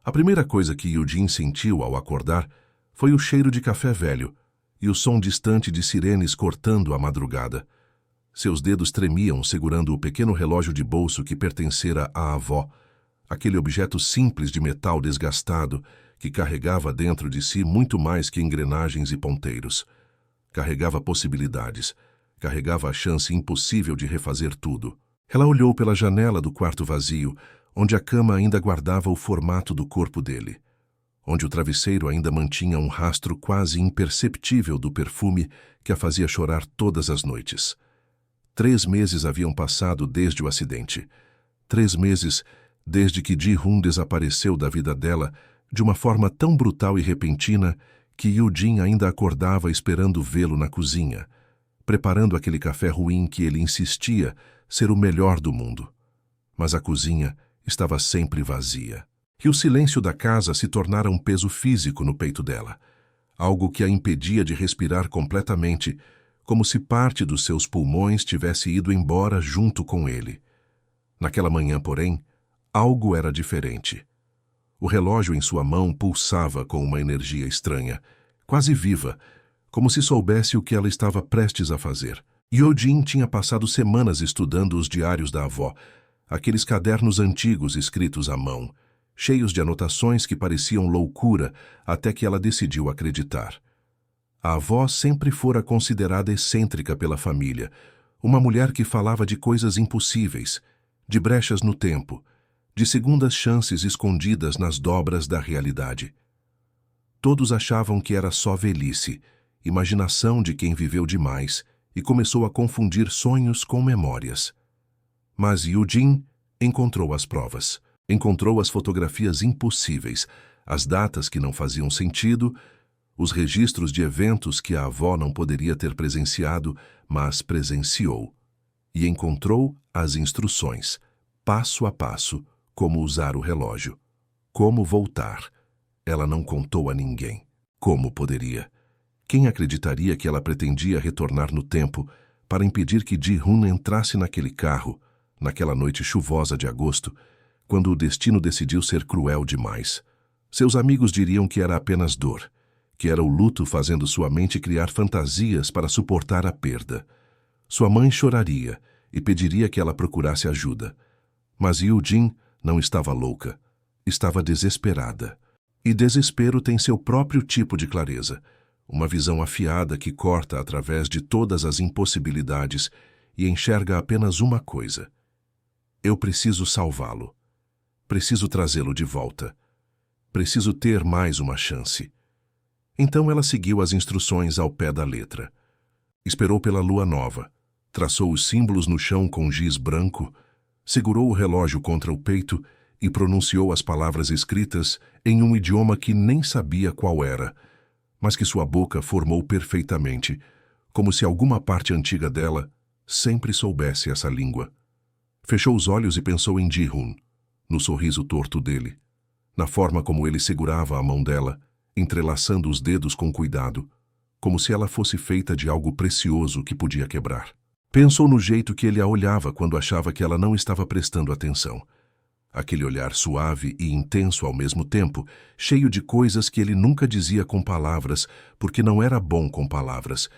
A primeira coisa que Eugene sentiu ao acordar foi o cheiro de café velho e o som distante de sirenes cortando a madrugada. Seus dedos tremiam segurando o pequeno relógio de bolso que pertencera à avó, aquele objeto simples de metal desgastado que carregava dentro de si muito mais que engrenagens e ponteiros. Carregava possibilidades, carregava a chance impossível de refazer tudo. Ela olhou pela janela do quarto vazio, onde a cama ainda guardava o formato do corpo dele, onde o travesseiro ainda mantinha um rastro quase imperceptível do perfume que a fazia chorar todas as noites. 3 meses haviam passado desde o acidente. 3 meses desde que Ji-hoon desapareceu da vida dela de uma forma tão brutal e repentina que Eugene ainda acordava esperando vê-lo na cozinha, preparando aquele café ruim que ele insistia ser o melhor do mundo. Mas a cozinha estava sempre vazia. E o silêncio da casa se tornara um peso físico no peito dela, algo que a impedia de respirar completamente, como se parte dos seus pulmões tivesse ido embora junto com ele. Naquela manhã, porém, algo era diferente. O relógio em sua mão pulsava com uma energia estranha, quase viva, como se soubesse o que ela estava prestes a fazer. Eugene tinha passado semanas estudando os diários da avó, aqueles cadernos antigos escritos à mão, cheios de anotações que pareciam loucura até que ela decidiu acreditar. A avó sempre fora considerada excêntrica pela família, uma mulher que falava de coisas impossíveis, de brechas no tempo, de segundas chances escondidas nas dobras da realidade. Todos achavam que era só velhice, imaginação de quem viveu demais e começou a confundir sonhos com memórias. Mas Eugene encontrou as provas, encontrou as fotografias impossíveis, as datas que não faziam sentido, os registros de eventos que a avó não poderia ter presenciado, mas presenciou. E encontrou as instruções, passo a passo, como usar o relógio, como voltar. Ela não contou a ninguém. Como poderia? Quem acreditaria que ela pretendia retornar no tempo para impedir que Ji-hoon entrasse naquele carro, naquela noite chuvosa de agosto, quando o destino decidiu ser cruel demais? Seus amigos diriam que era apenas dor, que era o luto fazendo sua mente criar fantasias para suportar a perda. Sua mãe choraria e pediria que ela procurasse ajuda. Mas Eugene não estava louca, estava desesperada. E desespero tem seu próprio tipo de clareza, uma visão afiada que corta através de todas as impossibilidades e enxerga apenas uma coisa. Eu preciso salvá-lo. Preciso trazê-lo de volta. Preciso ter mais uma chance. Então ela seguiu as instruções ao pé da letra. Esperou pela lua nova, traçou os símbolos no chão com giz branco, segurou o relógio contra o peito e pronunciou as palavras escritas em um idioma que nem sabia qual era, mas que sua boca formou perfeitamente, como se alguma parte antiga dela sempre soubesse essa língua. Fechou os olhos e pensou em Ji-hoon, no sorriso torto dele, na forma como ele segurava a mão dela, entrelaçando os dedos com cuidado, como se ela fosse feita de algo precioso que podia quebrar. Pensou no jeito que ele a olhava quando achava que ela não estava prestando atenção. Aquele olhar suave e intenso ao mesmo tempo, cheio de coisas que ele nunca dizia com palavras, porque não era bom com palavras,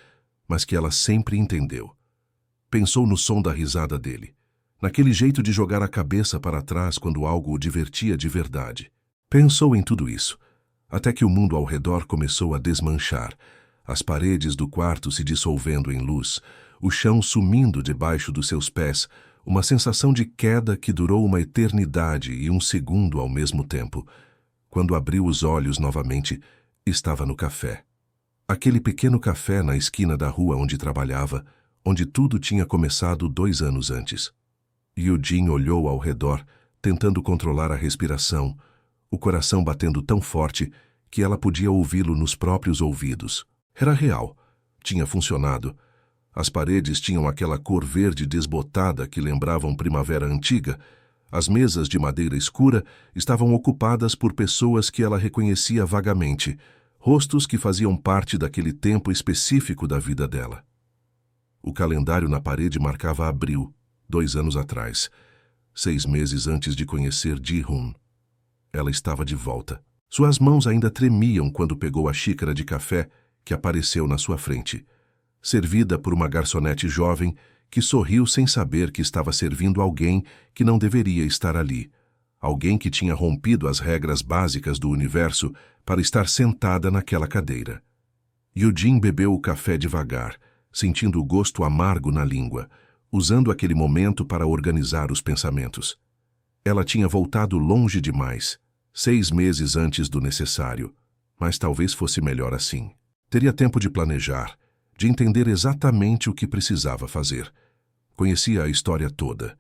mas que ela sempre entendeu. Pensou no som da risada dele, naquele jeito de jogar a cabeça para trás quando algo o divertia de verdade. Pensou em tudo isso, até que o mundo ao redor começou a desmanchar, as paredes do quarto se dissolvendo em luz, o chão sumindo debaixo dos seus pés, uma sensação de queda que durou uma eternidade e um segundo ao mesmo tempo. Quando abriu os olhos novamente, estava no café. Aquele pequeno café na esquina da rua onde trabalhava, onde tudo tinha começado 2 anos antes. Eugene olhou ao redor, tentando controlar a respiração, o coração batendo tão forte que ela podia ouvi-lo nos próprios ouvidos. Era real. Tinha funcionado. As paredes tinham aquela cor verde desbotada que lembravam primavera antiga. As mesas de madeira escura estavam ocupadas por pessoas que ela reconhecia vagamente, rostos que faziam parte daquele tempo específico da vida dela. O calendário na parede marcava abril, 2 anos atrás, 6 meses antes de conhecer Ji-hoon. Ela estava de volta. Suas mãos ainda tremiam quando pegou a xícara de café que apareceu na sua frente, servida por uma garçonete jovem que sorriu sem saber que estava servindo alguém que não deveria estar ali, alguém que tinha rompido as regras básicas do universo para estar sentada naquela cadeira. Eugene bebeu o café devagar, sentindo o gosto amargo na língua, usando aquele momento para organizar os pensamentos. Ela tinha voltado longe demais, 6 meses antes do necessário, mas talvez fosse melhor assim. Teria tempo de planejar, de entender exatamente o que precisava fazer. Conhecia a história toda.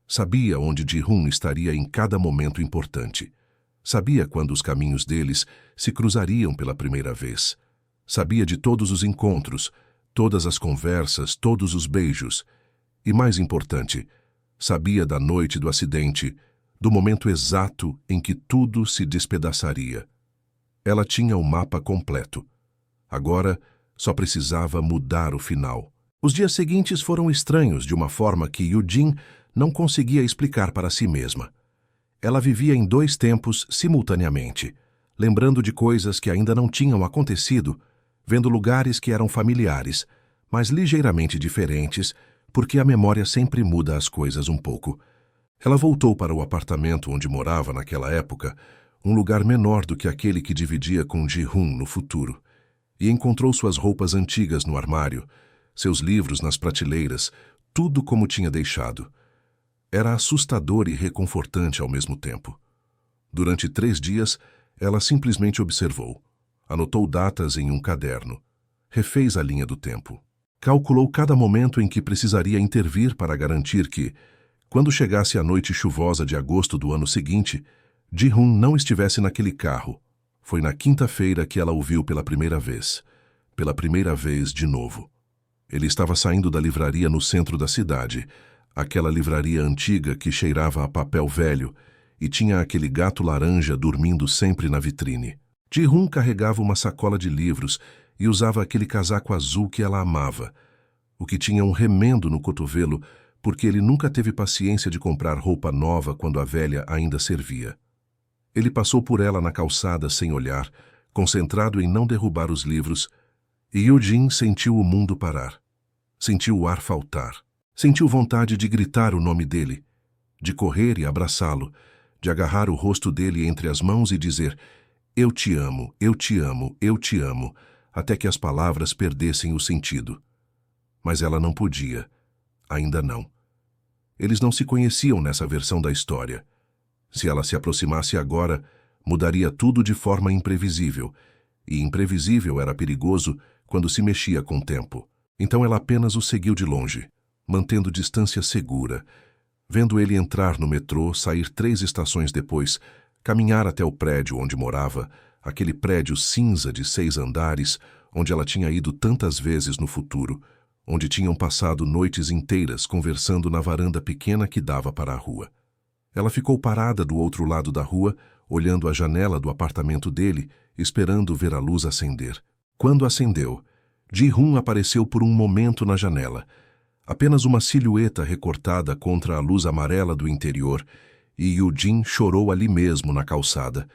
Sabia onde Ji-hoon estaria em cada momento importante. Sabia quando os caminhos deles se cruzariam pela primeira vez. Sabia de todos os encontros, todas as conversas, todos os beijos. E mais importante, sabia da noite do acidente, do momento exato em que tudo se despedaçaria. Ela tinha o mapa completo. Agora, só precisava mudar o final. Os dias seguintes foram estranhos de uma forma que Eugene não conseguia explicar para si mesma. Ela vivia em 2 tempos simultaneamente, lembrando de coisas que ainda não tinham acontecido, vendo lugares que eram familiares, mas ligeiramente diferentes, porque a memória sempre muda as coisas um pouco. Ela voltou para o apartamento onde morava naquela época, um lugar menor do que aquele que dividia com Ji-hoon no futuro, e encontrou suas roupas antigas no armário, seus livros nas prateleiras, tudo como tinha deixado. Era assustador e reconfortante ao mesmo tempo. Durante 3 dias, ela simplesmente observou. Anotou datas em um caderno. Refez a linha do tempo. Calculou cada momento em que precisaria intervir para garantir que, quando chegasse a noite chuvosa de agosto do ano seguinte, Ji-hoon não estivesse naquele carro. Foi na quinta-feira que ela o viu pela primeira vez. Pela primeira vez de novo. Ele estava saindo da livraria no centro da cidade, aquela livraria antiga que cheirava a papel velho e tinha aquele gato laranja dormindo sempre na vitrine. Ji-hoon carregava uma sacola de livros e usava aquele casaco azul que ela amava, o que tinha um remendo no cotovelo porque ele nunca teve paciência de comprar roupa nova quando a velha ainda servia. Ele passou por ela na calçada sem olhar, concentrado em não derrubar os livros, e Eugene sentiu o mundo parar. Sentiu o ar faltar. Sentiu vontade de gritar o nome dele, de correr e abraçá-lo, de agarrar o rosto dele entre as mãos e dizer: "Eu te amo, eu te amo, eu te amo", até que as palavras perdessem o sentido. Mas ela não podia. Ainda não. Eles não se conheciam nessa versão da história. Se ela se aproximasse agora, mudaria tudo de forma imprevisível, e imprevisível era perigoso quando se mexia com o tempo. Então ela apenas o seguiu de longe, mantendo distância segura, vendo ele entrar no metrô, sair 3 estações depois, caminhar até o prédio onde morava, aquele prédio cinza de 6 andares, onde ela tinha ido tantas vezes no futuro, onde tinham passado noites inteiras conversando na varanda pequena que dava para a rua. Ela ficou parada do outro lado da rua, olhando a janela do apartamento dele, esperando ver a luz acender. Quando acendeu, Ji-hoon apareceu por um momento na janela, apenas uma silhueta recortada contra a luz amarela do interior, e Eugene chorou ali mesmo na calçada,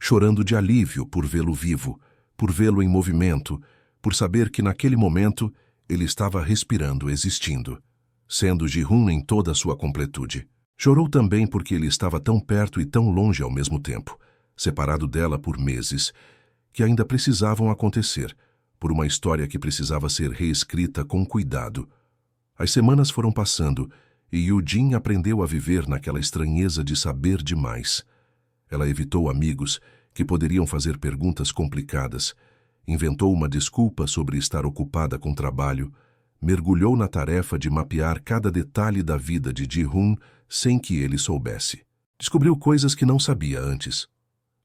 chorando de alívio por vê-lo vivo, por vê-lo em movimento, por saber que naquele momento ele estava respirando, existindo, sendo Ji-hoon em toda a sua completude. Chorou também porque ele estava tão perto e tão longe ao mesmo tempo, separado dela por meses, que ainda precisavam acontecer, por uma história que precisava ser reescrita com cuidado. As semanas foram passando e Eugene aprendeu a viver naquela estranheza de saber demais. Ela evitou amigos que poderiam fazer perguntas complicadas, inventou uma desculpa sobre estar ocupada com trabalho, mergulhou na tarefa de mapear cada detalhe da vida de Ji-hoon sem que ele soubesse. Descobriu coisas que não sabia antes.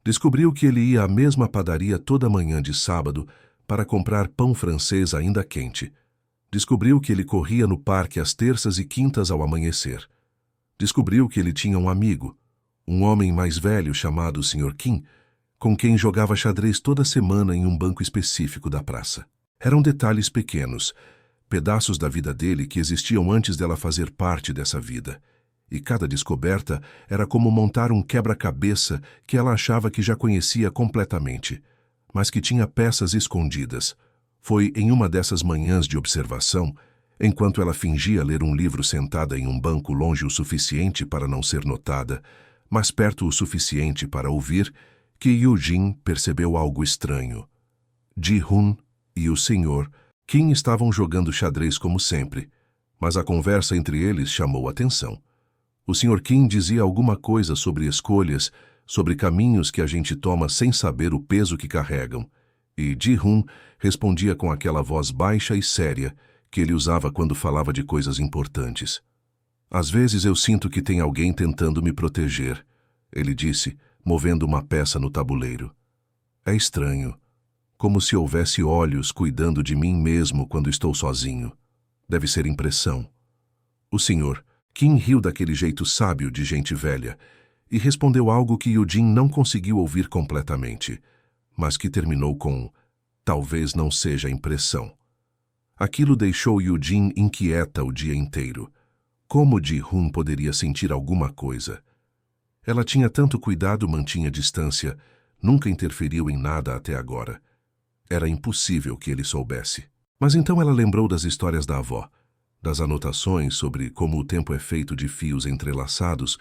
Descobriu que ele ia à mesma padaria toda manhã de sábado para comprar pão francês ainda quente. Descobriu que ele corria no parque às terças e quintas ao amanhecer. Descobriu que ele tinha um amigo, um homem mais velho chamado Sr. Kim, com quem jogava xadrez toda semana em um banco específico da praça. Eram detalhes pequenos, pedaços da vida dele que existiam antes dela fazer parte dessa vida. e cada descoberta era como montar um quebra-cabeça que ela achava que já conhecia completamente, mas que tinha peças escondidas. Foi em uma dessas manhãs de observação, enquanto ela fingia ler um livro sentada em um banco longe o suficiente para não ser notada, mas perto o suficiente para ouvir, que Yoo-jin percebeu algo estranho. Ji-hun e o Sr. Kim estavam jogando xadrez como sempre, mas a conversa entre eles chamou atenção. O Sr. Kim dizia alguma coisa sobre escolhas, sobre caminhos que a gente toma sem saber o peso que carregam, e Ji-hun respondia com aquela voz baixa e séria que ele usava quando falava de coisas importantes. Às vezes eu sinto que tem alguém tentando me proteger, ele disse, movendo uma peça no tabuleiro. É estranho, como se houvesse olhos cuidando de mim mesmo quando estou sozinho. Deve ser impressão. O Sr. Kim riu daquele jeito sábio de gente velha e respondeu algo que Yoo-jin não conseguiu ouvir completamente, mas que terminou com talvez não seja impressão. Aquilo deixou Yoo-jin inquieta o dia inteiro. Como Ji-hun poderia sentir alguma coisa? Ela tinha tanto cuidado, mantinha distância, nunca interferiu em nada até agora. Era impossível que ele soubesse. Mas então ela lembrou das histórias da avó, das anotações sobre como o tempo é feito de fios entrelaçados,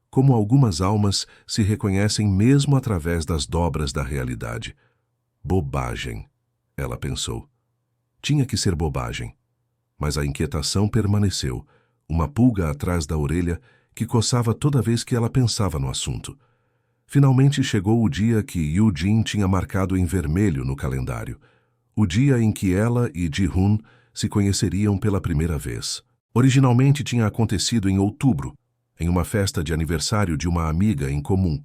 como algumas almas se reconhecem mesmo através das dobras da realidade. Bobagem, ela pensou. Tinha que ser bobagem. Mas a inquietação permaneceu, uma pulga atrás da orelha que coçava toda vez que ela pensava no assunto. Finalmente chegou o dia que Yoo-jin tinha marcado em vermelho no calendário, o dia em que ela e Ji-hun se conheceriam pela primeira vez. Originalmente tinha acontecido em outubro, em uma festa de aniversário de uma amiga em comum.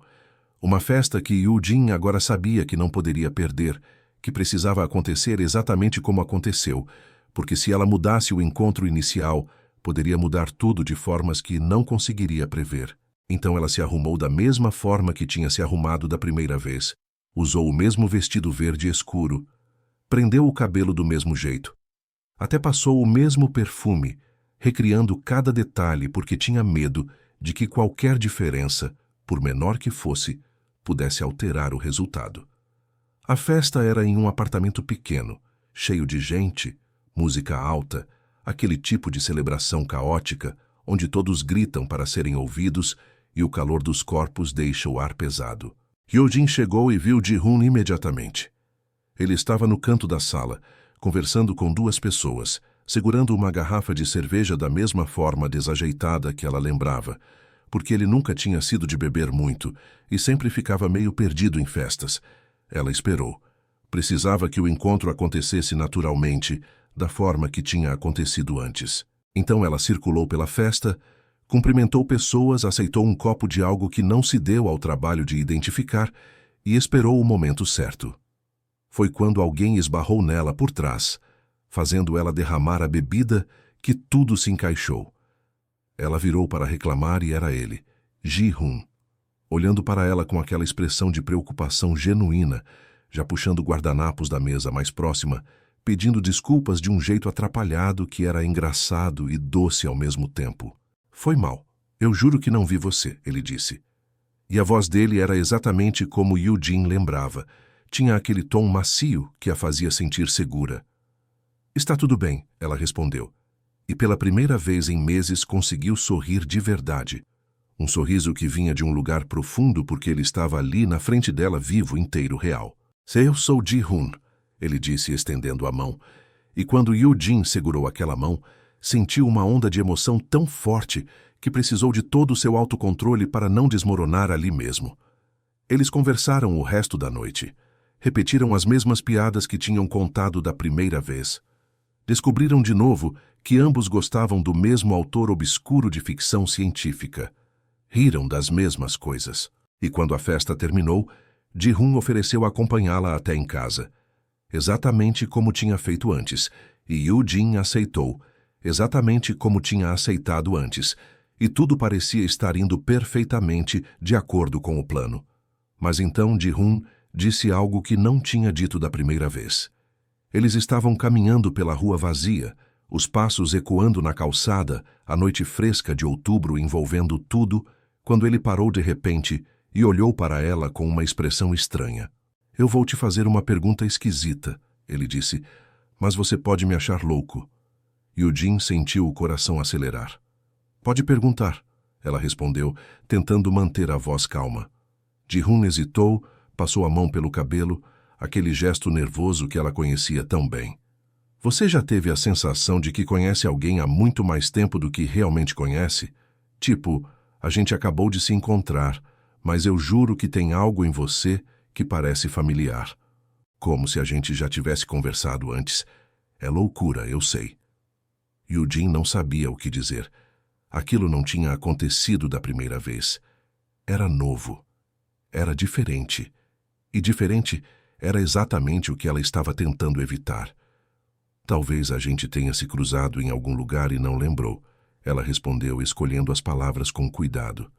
Uma festa que Yoo-jin agora sabia que não poderia perder, que precisava acontecer exatamente como aconteceu, porque se ela mudasse o encontro inicial, poderia mudar tudo de formas que não conseguiria prever. Então ela se arrumou da mesma forma que tinha se arrumado da primeira vez. Usou o mesmo vestido verde escuro. Prendeu o cabelo do mesmo jeito. Até passou o mesmo perfume, recriando cada detalhe porque tinha medo de que qualquer diferença, por menor que fosse, pudesse alterar o resultado. A festa era em um apartamento pequeno, cheio de gente, música alta, aquele tipo de celebração caótica, onde todos gritam para serem ouvidos e o calor dos corpos deixa o ar pesado. Yoo-jin chegou e viu Ji-hun imediatamente. Ele estava no canto da sala, conversando com duas pessoas, segurando uma garrafa de cerveja da mesma forma desajeitada que ela lembrava, porque ele nunca tinha sido de beber muito e sempre ficava meio perdido em festas. Ela esperou. Precisava que o encontro acontecesse naturalmente, da forma que tinha acontecido antes. Então ela circulou pela festa, cumprimentou pessoas, aceitou um copo de algo que não se deu ao trabalho de identificar e esperou o momento certo. Foi quando alguém esbarrou nela por trás, fazendo ela derramar a bebida, que tudo se encaixou. Ela virou para reclamar e era ele, Ji-hun, olhando para ela com aquela expressão de preocupação genuína, já puxando guardanapos da mesa mais próxima, pedindo desculpas de um jeito atrapalhado que era engraçado e doce ao mesmo tempo. Foi mal. Eu juro que não vi você, ele disse. E a voz dele era exatamente como Yoo-jin lembrava. Tinha aquele tom macio que a fazia sentir segura. Está tudo bem, ela respondeu. E pela primeira vez em meses conseguiu sorrir de verdade. Um sorriso que vinha de um lugar profundo porque ele estava ali na frente dela vivo, inteiro, real. Eu sou Ji-hun, ele disse estendendo a mão. E quando Yoo-jin segurou aquela mão, sentiu uma onda de emoção tão forte que precisou de todo o seu autocontrole para não desmoronar ali mesmo. Eles conversaram o resto da noite. Repetiram as mesmas piadas que tinham contado da primeira vez. Descobriram de novo que ambos gostavam do mesmo autor obscuro de ficção científica. Riram das mesmas coisas. E quando a festa terminou, Ji-hun ofereceu acompanhá-la até em casa. Exatamente como tinha feito antes, e Yoo-jin aceitou, exatamente como tinha aceitado antes, e tudo parecia estar indo perfeitamente de acordo com o plano. Mas então Ji-hun disse algo que não tinha dito da primeira vez. Eles estavam caminhando pela rua vazia, Os passos ecoando na calçada, a noite fresca de outubro envolvendo tudo, quando ele parou de repente e olhou para ela com uma expressão estranha. Eu vou te fazer uma pergunta esquisita, ele disse, mas você pode me achar louco. Eugene sentiu o coração acelerar. Pode perguntar, ela respondeu, tentando manter a voz calma. Ji-hoon hesitou, passou a mão pelo cabelo, aquele gesto nervoso que ela conhecia tão bem. Você já teve a sensação de que conhece alguém há muito mais tempo do que realmente conhece? Tipo, a gente acabou de se encontrar, mas eu juro que tem algo em você que parece familiar. Como se a gente já tivesse conversado antes. É loucura, eu sei. Eugene não sabia o que dizer. Aquilo não tinha acontecido da primeira vez. Era novo. Era diferente. E diferente era exatamente o que ela estava tentando evitar. Talvez a gente tenha se cruzado em algum lugar e não lembrou, ela respondeu, escolhendo as palavras com cuidado.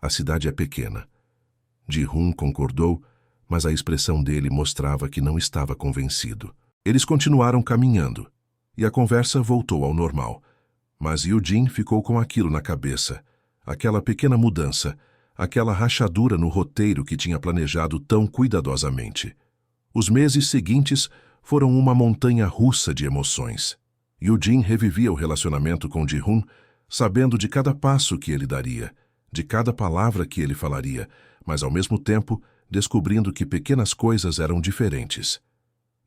A cidade é pequena. Ji-hoon concordou, mas a expressão dele mostrava que não estava convencido. Eles continuaram caminhando, e a conversa voltou ao normal. Mas Eugene ficou com aquilo na cabeça, aquela pequena mudança, aquela rachadura no roteiro que tinha planejado tão cuidadosamente. Os meses seguintes foram uma montanha-russa de emoções. Eugene revivia o relacionamento com Ji-hoon, sabendo de cada passo que ele daria, de cada palavra que ele falaria, mas ao mesmo tempo descobrindo que pequenas coisas eram diferentes.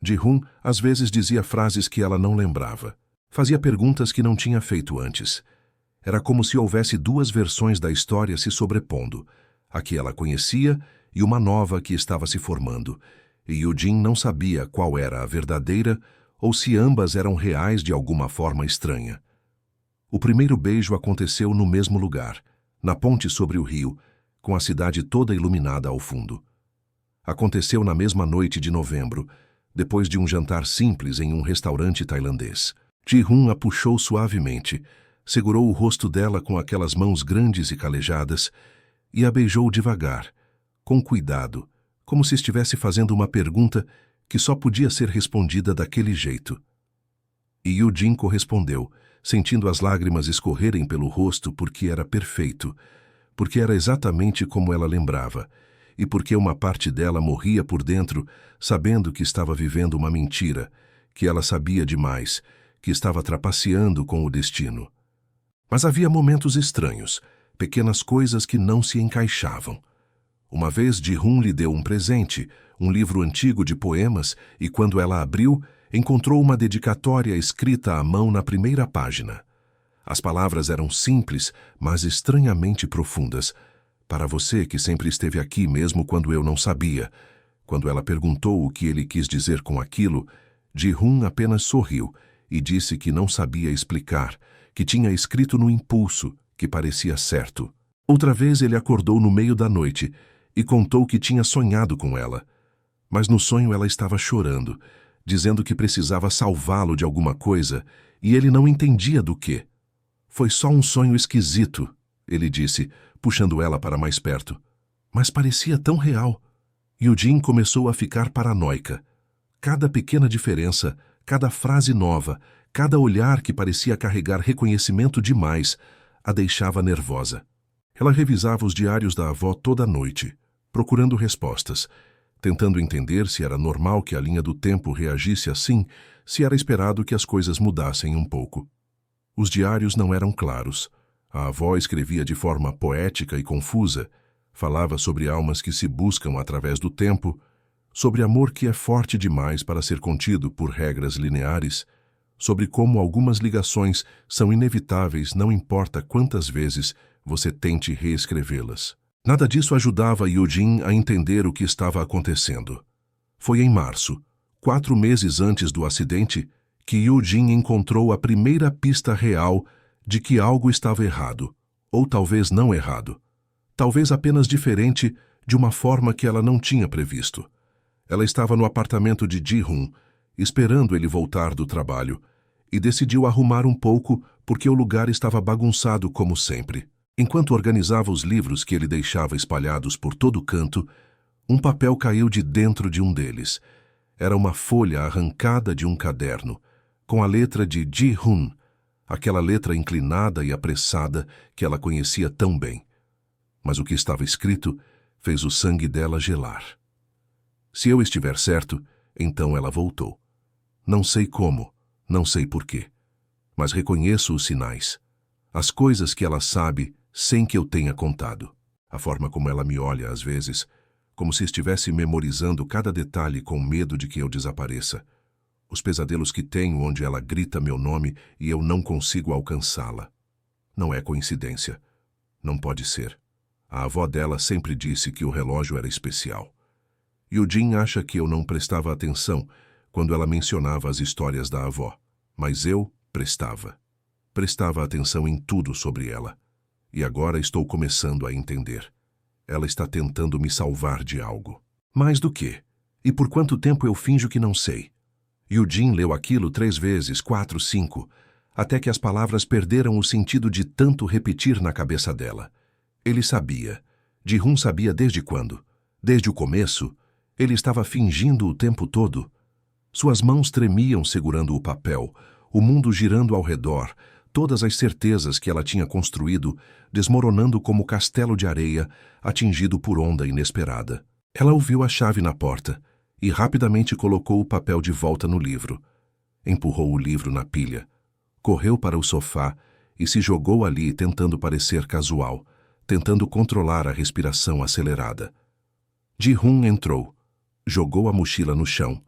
Ji-hoon às vezes dizia frases que ela não lembrava. Fazia perguntas que não tinha feito antes. Era como se houvesse duas versões da história se sobrepondo, a que ela conhecia e uma nova que estava se formando, e Eugene não sabia qual era a verdadeira ou se ambas eram reais de alguma forma estranha. O primeiro beijo aconteceu no mesmo lugar, na ponte sobre o rio, com a cidade toda iluminada ao fundo. Aconteceu na mesma noite de novembro, depois de um jantar simples em um restaurante tailandês. Ji-hoon a puxou suavemente, segurou o rosto dela com aquelas mãos grandes e calejadas e a beijou devagar, com cuidado, como se estivesse fazendo uma pergunta que só podia ser respondida daquele jeito. E Eugene correspondeu, sentindo as lágrimas escorrerem pelo rosto porque era perfeito, porque era exatamente como ela lembrava, e porque uma parte dela morria por dentro, sabendo que estava vivendo uma mentira, que ela sabia demais, que estava trapaceando com o destino. Mas havia momentos estranhos, pequenas coisas que não se encaixavam. Uma vez Ji-hoon lhe deu um presente, um livro antigo de poemas, e quando ela abriu, encontrou uma dedicatória escrita à mão na primeira página. As palavras eram simples, mas estranhamente profundas. Para você que sempre esteve aqui mesmo quando eu não sabia. Quando ela perguntou o que ele quis dizer com aquilo, Ji-hoon apenas sorriu e disse que não sabia explicar, que tinha escrito no impulso, que parecia certo. Outra vez ele acordou no meio da noite e contou que tinha sonhado com ela. Mas no sonho ela estava chorando, dizendo que precisava salvá-lo de alguma coisa e ele não entendia do quê. Foi só um sonho esquisito, ele disse, puxando ela para mais perto. Mas parecia tão real. Eugene começou a ficar paranoica. Cada pequena diferença, cada frase nova, cada olhar que parecia carregar reconhecimento demais, a deixava nervosa. Ela revisava os diários da avó toda noite, procurando respostas, tentando entender se era normal que a linha do tempo reagisse assim, se era esperado que as coisas mudassem um pouco. Os diários não eram claros. A avó escrevia de forma poética e confusa, falava sobre almas que se buscam através do tempo, sobre amor que é forte demais para ser contido por regras lineares, sobre como algumas ligações são inevitáveis não importa quantas vezes você tente reescrevê-las. Nada disso ajudava Eugene a entender o que estava acontecendo. Foi em março, 4 meses antes do acidente, que Eugene encontrou a primeira pista real de que algo estava errado, ou talvez não errado. Talvez apenas diferente de uma forma que ela não tinha previsto. Ela estava no apartamento de Ji-hoon, esperando ele voltar do trabalho, e decidiu arrumar um pouco porque o lugar estava bagunçado como sempre. Enquanto organizava os livros que ele deixava espalhados por todo canto, um papel caiu de dentro de um deles. Era uma folha arrancada de um caderno, com a letra de Ji-hun, aquela letra inclinada e apressada que ela conhecia tão bem. Mas o que estava escrito fez o sangue dela gelar. Se eu estiver certo, então ela voltou. Não sei como, não sei porquê, mas reconheço os sinais, as coisas que ela sabe sem que eu tenha contado. A forma como ela me olha às vezes, como se estivesse memorizando cada detalhe com medo de que eu desapareça. Os pesadelos que tenho onde ela grita meu nome e eu não consigo alcançá-la. Não é coincidência. Não pode ser. A avó dela sempre disse que o relógio era especial. Yujin acha que eu não prestava atenção quando ela mencionava as histórias da avó, mas eu prestava. Prestava atenção em tudo sobre ela. E agora estou começando a entender. Ela está tentando me salvar de algo. Mais do que? E por quanto tempo eu finjo que não sei? Yujin leu aquilo 3 vezes, 4, 5, até que as palavras perderam o sentido de tanto repetir na cabeça dela. Ele sabia. Ji-hun sabia desde quando? Desde o começo? Ele estava fingindo o tempo todo. Suas mãos tremiam segurando o papel, o mundo girando ao redor, todas as certezas que ela tinha construído, desmoronando como castelo de areia, atingido por onda inesperada. Ela ouviu a chave na porta e rapidamente colocou o papel de volta no livro. Empurrou o livro na pilha, correu para o sofá e se jogou ali tentando parecer casual, tentando controlar a respiração acelerada. Ji-hun entrou, jogou a mochila no chão,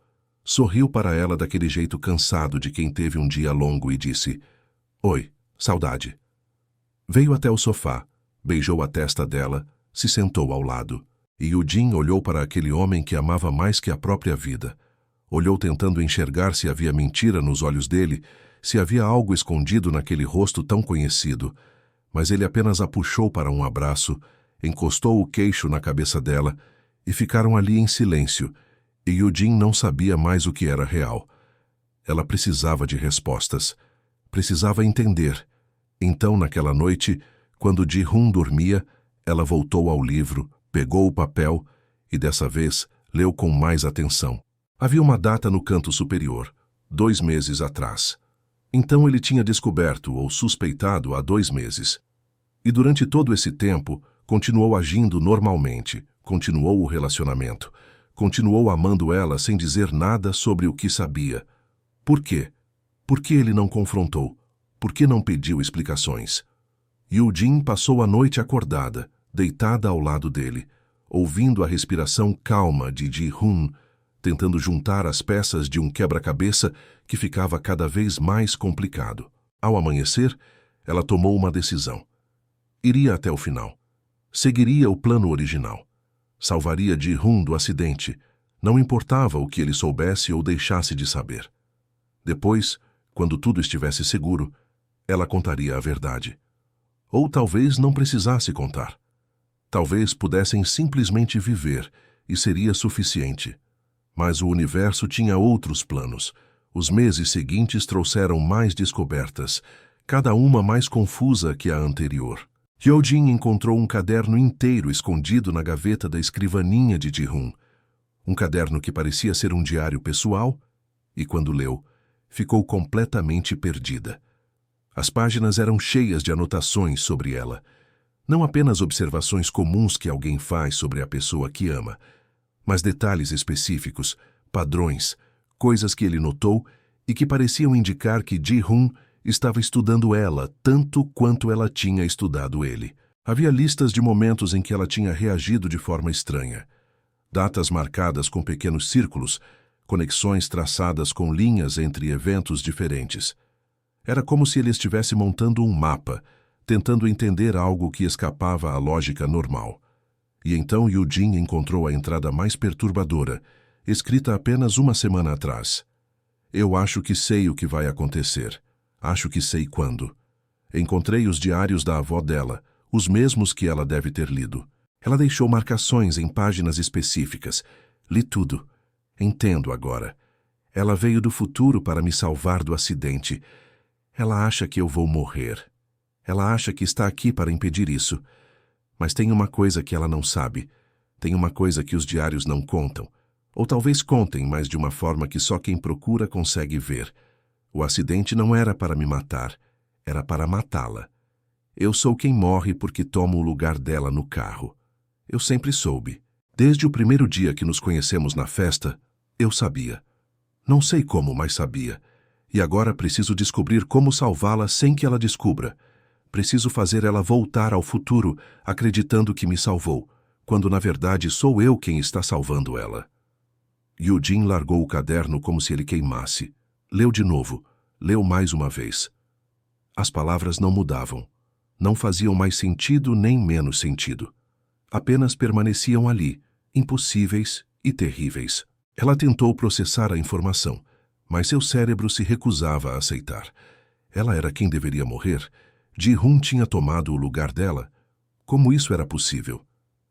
sorriu para ela daquele jeito cansado de quem teve um dia longo e disse: "Oi, saudade." Veio até o sofá, beijou a testa dela, se sentou ao lado. E Yujin olhou para aquele homem que amava mais que a própria vida. Olhou tentando enxergar se havia mentira nos olhos dele, se havia algo escondido naquele rosto tão conhecido. Mas ele apenas a puxou para um abraço, encostou o queixo na cabeça dela e ficaram ali em silêncio, e Yujin não sabia mais o que era real. Ela precisava de respostas, precisava entender. Então, naquela noite, quando Ji-hun dormia, ela voltou ao livro, pegou o papel e, dessa vez, leu com mais atenção. Havia uma data no canto superior, 2 meses atrás. Então ele tinha descoberto ou suspeitado há 2 meses. E durante todo esse tempo, continuou agindo normalmente, continuou o relacionamento, continuou amando ela sem dizer nada sobre o que sabia. Por quê? Por que ele não confrontou? Por que não pediu explicações? Yujin passou a noite acordada, deitada ao lado dele, ouvindo a respiração calma de Ji-hun, tentando juntar as peças de um quebra-cabeça que ficava cada vez mais complicado. Ao amanhecer, ela tomou uma decisão. Iria até o final. Seguiria o plano original. Salvaria Ji-hun do acidente. Não importava o que ele soubesse ou deixasse de saber. Depois, quando tudo estivesse seguro, ela contaria a verdade. Ou talvez não precisasse contar. Talvez pudessem simplesmente viver e seria suficiente. Mas o universo tinha outros planos. Os meses seguintes trouxeram mais descobertas, cada uma mais confusa que a anterior. Hyojin encontrou um caderno inteiro escondido na gaveta da escrivaninha de Ji-hun. Um caderno que parecia ser um diário pessoal, e quando leu, ficou completamente perdida. As páginas eram cheias de anotações sobre ela. Não apenas observações comuns que alguém faz sobre a pessoa que ama, mas detalhes específicos, padrões, coisas que ele notou e que pareciam indicar que Ji-hun estava estudando ela tanto quanto ela tinha estudado ele. Havia listas de momentos em que ela tinha reagido de forma estranha. Datas marcadas com pequenos círculos, conexões traçadas com linhas entre eventos diferentes. Era como se ele estivesse montando um mapa, tentando entender algo que escapava à lógica normal. E então Yujin encontrou a entrada mais perturbadora, escrita apenas 1 semana atrás. Eu acho que sei o que vai acontecer. Acho que sei quando. Encontrei os diários da avó dela, os mesmos que ela deve ter lido. Ela deixou marcações em páginas específicas. Li tudo. Entendo agora. Ela veio do futuro para me salvar do acidente. Ela acha que eu vou morrer. Ela acha que está aqui para impedir isso. Mas tem uma coisa que ela não sabe. Tem uma coisa que os diários não contam. Ou talvez contem, mas de uma forma que só quem procura consegue ver. O acidente não era para me matar, era para matá-la. Eu sou quem morre porque tomo o lugar dela no carro. Eu sempre soube. Desde o primeiro dia que nos conhecemos na festa, eu sabia. Não sei como, mas sabia. E agora preciso descobrir como salvá-la sem que ela descubra. Preciso fazer ela voltar ao futuro, acreditando que me salvou, quando na verdade sou eu quem está salvando ela. Eugene largou o caderno como se ele queimasse. Leu de novo. Leu mais uma vez. As palavras não mudavam. Não faziam mais sentido nem menos sentido. Apenas permaneciam ali, impossíveis e terríveis. Ela tentou processar a informação, mas seu cérebro se recusava a aceitar. Ela era quem deveria morrer. Ji-hoon tinha tomado o lugar dela. Como isso era possível?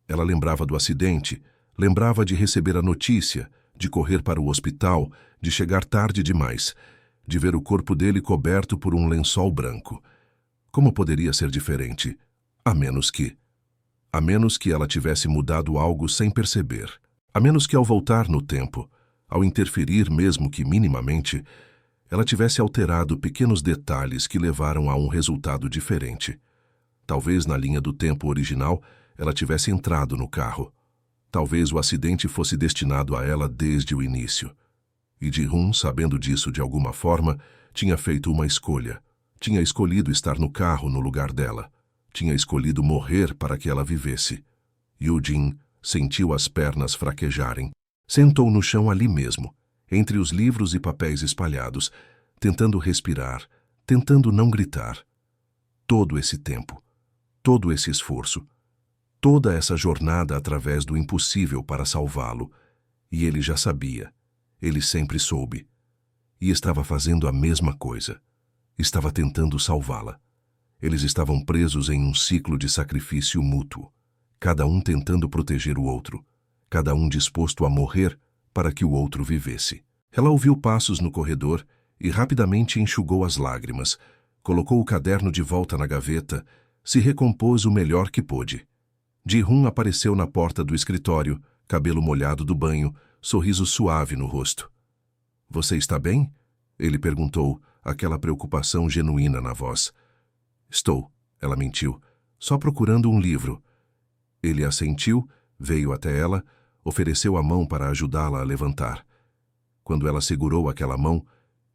Ela lembrava do acidente, lembrava de receber a notícia, de correr para o hospital, de chegar tarde demais, de ver o corpo dele coberto por um lençol branco. Como poderia ser diferente? A menos que ela tivesse mudado algo sem perceber. A menos que ao voltar no tempo, ao interferir mesmo que minimamente, ela tivesse alterado pequenos detalhes que levaram a um resultado diferente. Talvez na linha do tempo original ela tivesse entrado no carro. Talvez o acidente fosse destinado a ela desde o início. E Ji-hoon, sabendo disso de alguma forma, tinha feito uma escolha. Tinha escolhido estar no carro no lugar dela. Tinha escolhido morrer para que ela vivesse. Eugene sentiu as pernas fraquejarem. Sentou no chão ali mesmo, entre os livros e papéis espalhados, tentando respirar, tentando não gritar. Todo esse tempo, todo esse esforço, toda essa jornada através do impossível para salvá-lo, e ele já sabia, ele sempre soube, e estava fazendo a mesma coisa. Estava tentando salvá-la. Eles estavam presos em um ciclo de sacrifício mútuo, cada um tentando proteger o outro, cada um disposto a morrer para que o outro vivesse. Ela ouviu passos no corredor e rapidamente enxugou as lágrimas, colocou o caderno de volta na gaveta, se recompôs o melhor que pôde. Ji-hoon apareceu na porta do escritório, cabelo molhado do banho, sorriso suave no rosto. — Você está bem? Ele perguntou, aquela preocupação genuína na voz. — Estou, ela mentiu, só procurando um livro. Ele assentiu, veio até ela, ofereceu a mão para ajudá-la a levantar. Quando ela segurou aquela mão,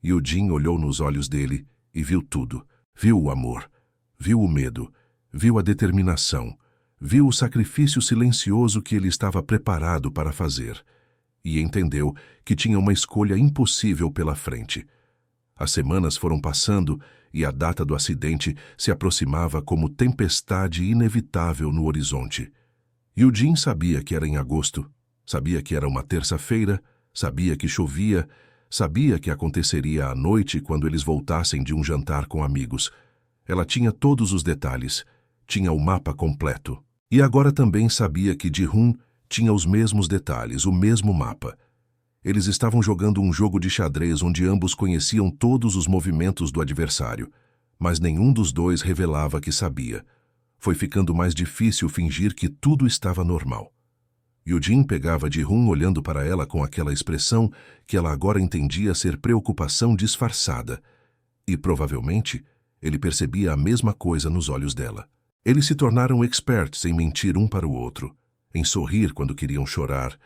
Eugene olhou nos olhos dele e viu tudo. Viu o amor, viu o medo, viu a determinação, viu o sacrifício silencioso que ele estava preparado para fazer. E entendeu que tinha uma escolha impossível pela frente. As semanas foram passando e a data do acidente se aproximava como tempestade inevitável no horizonte. Eugene sabia que era em agosto, sabia que era uma terça-feira, sabia que chovia, sabia que aconteceria à noite quando eles voltassem de um jantar com amigos. Ela tinha todos os detalhes, tinha o mapa completo. E agora também sabia que Ji-hoon tinha os mesmos detalhes, o mesmo mapa. Eles estavam jogando um jogo de xadrez onde ambos conheciam todos os movimentos do adversário, mas nenhum dos dois revelava que sabia. Foi ficando mais difícil fingir que tudo estava normal. Eugene pegava Ji-hoon olhando para ela com aquela expressão que ela agora entendia ser preocupação disfarçada. E, provavelmente, ele percebia a mesma coisa nos olhos dela. Eles se tornaram experts em mentir um para o outro, em sorrir quando queriam chorar,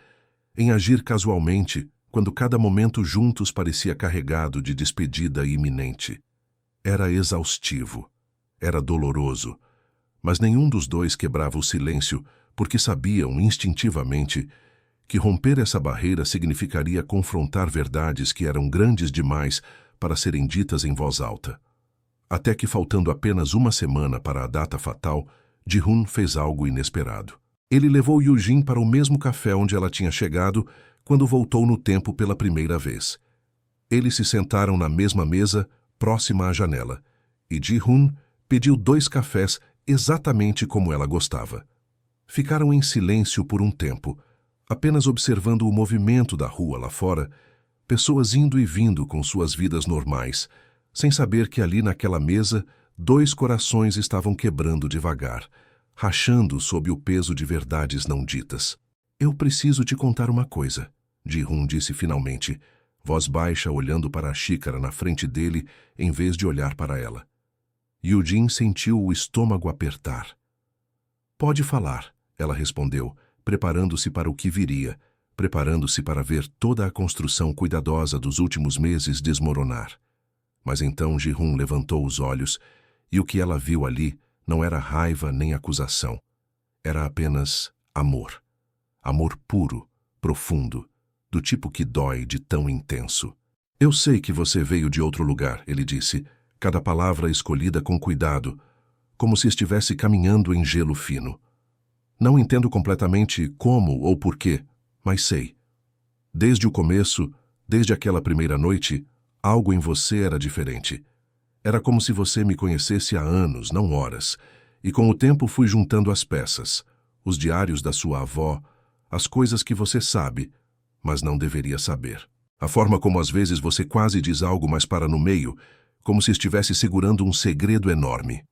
em agir casualmente quando cada momento juntos parecia carregado de despedida iminente. Era exaustivo, era doloroso, mas nenhum dos dois quebrava o silêncio porque sabiam instintivamente que romper essa barreira significaria confrontar verdades que eram grandes demais para serem ditas em voz alta. Até que, faltando apenas uma semana para a data fatal, Ji-hoon fez algo inesperado. Ele levou Eugene para o mesmo café onde ela tinha chegado quando voltou no tempo pela primeira vez. Eles se sentaram na mesma mesa, próxima à janela, e Ji-hoon pediu 2 cafés exatamente como ela gostava. Ficaram em silêncio por um tempo, apenas observando o movimento da rua lá fora, pessoas indo e vindo com suas vidas normais, sem saber que ali naquela mesa 2 corações estavam quebrando devagar, rachando sob o peso de verdades não ditas. — Eu preciso te contar uma coisa, Ji-hoon disse finalmente, voz baixa olhando para a xícara na frente dele em vez de olhar para ela. Eugene sentiu o estômago apertar. Pode falar, ela respondeu, preparando-se para o que viria, preparando-se para ver toda a construção cuidadosa dos últimos meses desmoronar. Mas então Ji-hoon levantou os olhos e o que ela viu ali não era raiva nem acusação. Era apenas amor. Amor puro, profundo, do tipo que dói de tão intenso. Eu sei que você veio de outro lugar, ele disse, cada palavra escolhida com cuidado, como se estivesse caminhando em gelo fino. Não entendo completamente como ou porquê, mas sei. Desde o começo, desde aquela primeira noite, algo em você era diferente. Era como se você me conhecesse há anos, não horas, e com o tempo fui juntando as peças, os diários da sua avó, as coisas que você sabe, mas não deveria saber. A forma como às vezes você quase diz algo, mas para no meio, como se estivesse segurando um segredo enorme.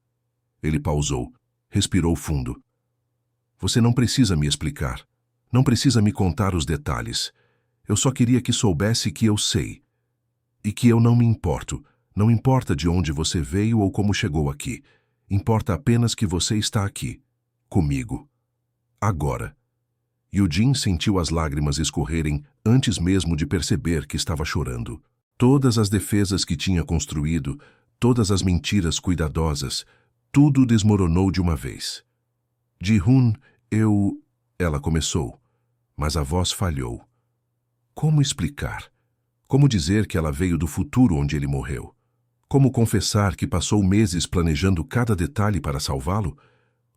Ele pausou, respirou fundo. Você não precisa me explicar. Não precisa me contar os detalhes. Eu só queria que soubesse que eu sei. E que eu não me importo. Não importa de onde você veio ou como chegou aqui. Importa apenas que você está aqui. Comigo. Agora. Eugene sentiu as lágrimas escorrerem antes mesmo de perceber que estava chorando. Todas as defesas que tinha construído, todas as mentiras cuidadosas, tudo desmoronou de uma vez. Ji-hoon, Ela começou, mas a voz falhou. Como explicar? Como dizer que ela veio do futuro onde ele morreu? Como confessar que passou meses planejando cada detalhe para salvá-lo?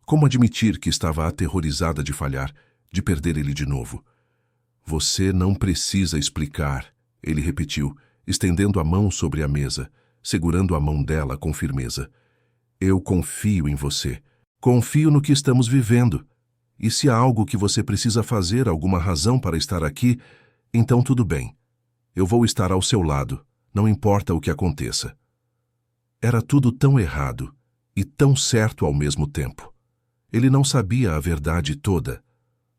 Como admitir que estava aterrorizada de falhar, de perder ele de novo? Você não precisa explicar, ele repetiu, estendendo a mão sobre a mesa, segurando a mão dela com firmeza. Eu confio em você. Confio no que estamos vivendo. E se há algo que você precisa fazer, alguma razão para estar aqui, então tudo bem. Eu vou estar ao seu lado, não importa o que aconteça. Era tudo tão errado e tão certo ao mesmo tempo. Ele não sabia a verdade toda.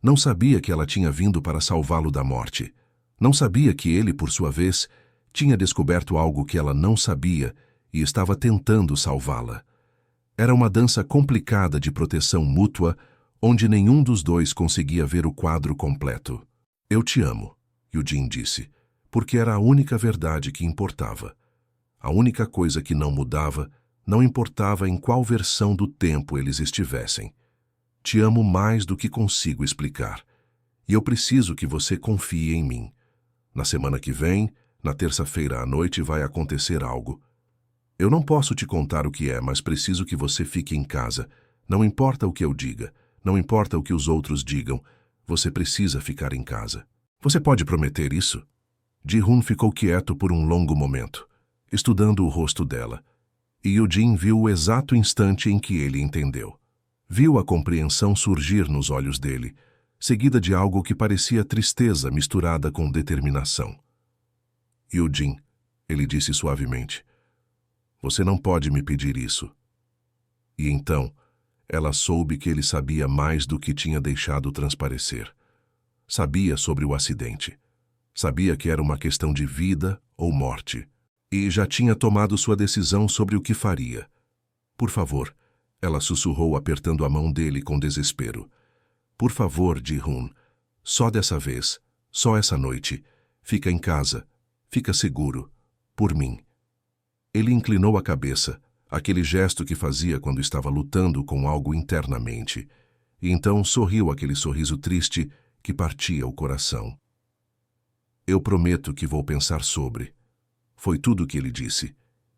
Não sabia que ela tinha vindo para salvá-lo da morte. Não sabia que ele, por sua vez, tinha descoberto algo que ela não sabia e estava tentando salvá-la. Era uma dança complicada de proteção mútua, onde nenhum dos dois conseguia ver o quadro completo. Eu te amo, Eugene disse, porque era a única verdade que importava. A única coisa que não mudava, não importava em qual versão do tempo eles estivessem. Te amo mais do que consigo explicar. E eu preciso que você confie em mim. Na semana que vem, na terça-feira à noite, vai acontecer algo. Eu não posso te contar o que é, mas preciso que você fique em casa. Não importa o que eu diga, não importa o que os outros digam, você precisa ficar em casa. Você pode prometer isso? Ji-hoon ficou quieto por um longo momento, estudando o rosto dela, e Eugene viu o exato instante em que ele entendeu. Viu a compreensão surgir nos olhos dele, seguida de algo que parecia tristeza misturada com determinação. Eugene, ele disse suavemente, você não pode me pedir isso. E então, ela soube que ele sabia mais do que tinha deixado transparecer. Sabia sobre o acidente. Sabia que era uma questão de vida ou morte. E já tinha tomado sua decisão sobre o que faria. Por favor, ela sussurrou apertando a mão dele com desespero. Por favor, Ji-hoon, só dessa vez, só essa noite, fica em casa, fica seguro, por mim. Ele inclinou a cabeça, aquele gesto que fazia quando estava lutando com algo internamente, e então sorriu aquele sorriso triste que partia o coração. Eu prometo que vou pensar sobre. Foi tudo o que ele disse,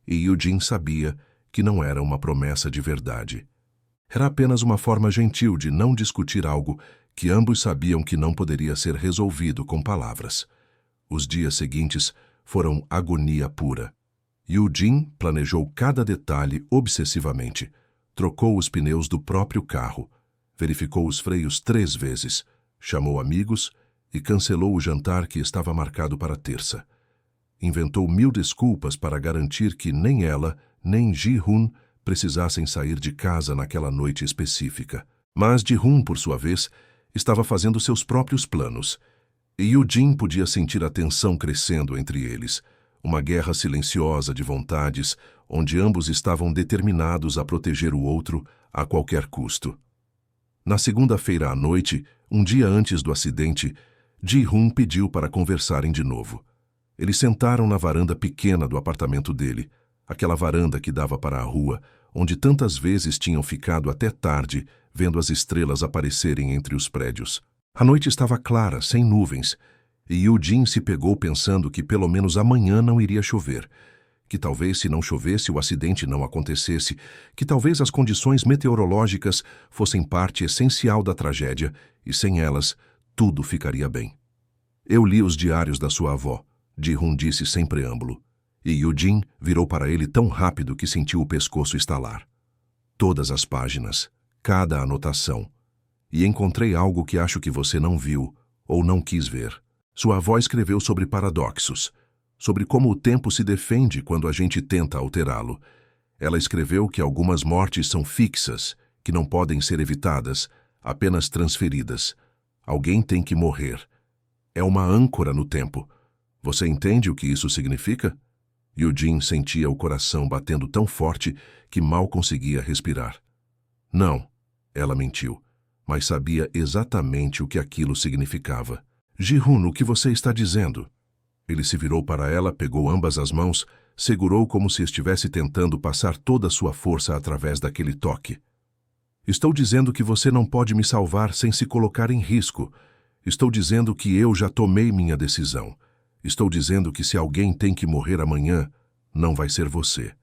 e Eugene sabia que não era uma promessa de verdade. Era apenas uma forma gentil de não discutir algo que ambos sabiam que não poderia ser resolvido com palavras. Os dias seguintes foram agonia pura. Eugene planejou cada detalhe obsessivamente. Trocou os pneus do próprio carro, verificou os freios 3 vezes, chamou amigos e cancelou o jantar que estava marcado para terça. Inventou 1000 desculpas para garantir que nem ela, nem Ji-hoon precisassem sair de casa naquela noite específica. Mas Ji-hoon, por sua vez, estava fazendo seus próprios planos. E Eugene podia sentir a tensão crescendo entre eles, uma guerra silenciosa de vontades, onde ambos estavam determinados a proteger o outro a qualquer custo. Na segunda-feira à noite, um dia antes do acidente, Ji-hoon pediu para conversarem de novo. Eles sentaram na varanda pequena do apartamento dele, aquela varanda que dava para a rua, onde tantas vezes tinham ficado até tarde, vendo as estrelas aparecerem entre os prédios. A noite estava clara, sem nuvens, e Eugene se pegou pensando que pelo menos amanhã não iria chover, que talvez se não chovesse o acidente não acontecesse, que talvez as condições meteorológicas fossem parte essencial da tragédia, e sem elas, tudo ficaria bem. Eu li os diários da sua avó, Ji-hoon disse sem preâmbulo, e Eugene virou para ele tão rápido que sentiu o pescoço estalar. Todas as páginas, cada anotação. E encontrei algo que acho que você não viu ou não quis ver. Sua avó escreveu sobre paradoxos, sobre como o tempo se defende quando a gente tenta alterá-lo. Ela escreveu que algumas mortes são fixas, que não podem ser evitadas, apenas transferidas. Alguém tem que morrer. É uma âncora no tempo. Você entende o que isso significa? Eugene sentia o coração batendo tão forte que mal conseguia respirar. Não, ela mentiu, mas sabia exatamente o que aquilo significava. Ji-hoon, o que você está dizendo? Ele se virou para ela, pegou ambas as mãos, segurou como se estivesse tentando passar toda a sua força através daquele toque. Estou dizendo que você não pode me salvar sem se colocar em risco. Estou dizendo que eu já tomei minha decisão. Estou dizendo que se alguém tem que morrer amanhã, não vai ser você.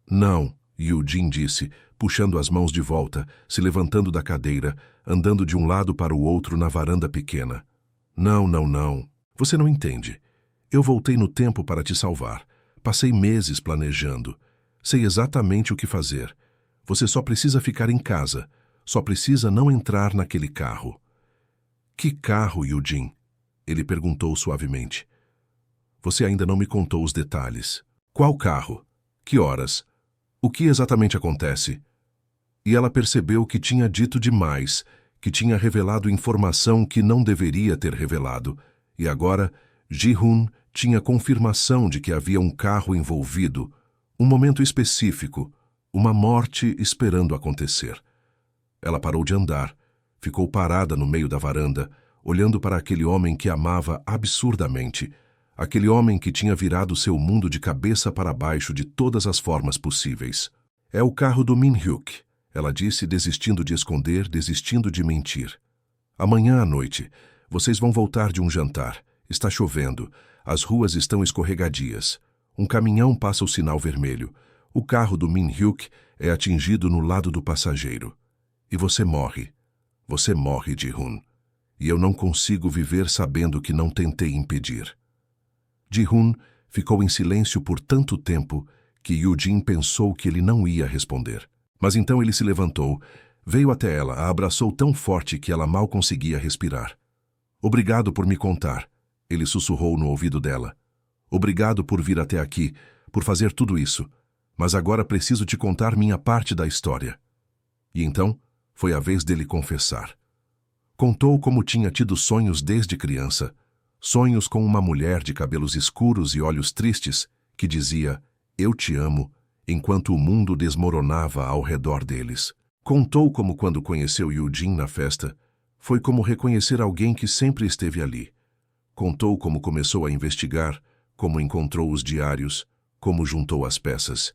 Não, Eugene disse, puxando as mãos de volta, se levantando da cadeira, andando de um lado para o outro na varanda pequena. Não, não, não. Você não entende. Eu voltei no tempo para te salvar. Passei meses planejando. Sei exatamente o que fazer. Você só precisa ficar em casa. Só precisa não entrar naquele carro. Que carro, Eugene? Ele perguntou suavemente. Você ainda não me contou os detalhes. Qual carro? Que horas? O que exatamente acontece? E ela percebeu que tinha dito demais, que tinha revelado informação que não deveria ter revelado, e agora Ji-hoon tinha confirmação de que havia um carro envolvido, um momento específico, uma morte esperando acontecer. Ela parou de andar, ficou parada no meio da varanda, olhando para aquele homem que amava absurdamente, aquele homem que tinha virado seu mundo de cabeça para baixo de todas as formas possíveis. É o carro do Min-hyuk, ela disse, desistindo de esconder, desistindo de mentir. Amanhã à noite, vocês vão voltar de um jantar. Está chovendo, as ruas estão escorregadias. Um caminhão passa o sinal vermelho. O carro do Min-hyuk é atingido no lado do passageiro. E você morre. Você morre, Ji-hoon. E eu não consigo viver sabendo que não tentei impedir. Ji-hoon ficou em silêncio por tanto tempo que Eugene pensou que ele não ia responder. Mas então ele se levantou, veio até ela, a abraçou tão forte que ela mal conseguia respirar. Obrigado por me contar, ele sussurrou no ouvido dela. Obrigado por vir até aqui, por fazer tudo isso. Mas agora preciso te contar minha parte da história. E então foi a vez dele confessar. Contou como tinha tido sonhos desde criança, sonhos com uma mulher de cabelos escuros e olhos tristes, que dizia, eu te amo, enquanto o mundo desmoronava ao redor deles. Contou como quando conheceu Eugene na festa, foi como reconhecer alguém que sempre esteve ali. Contou como começou a investigar, como encontrou os diários, como juntou as peças.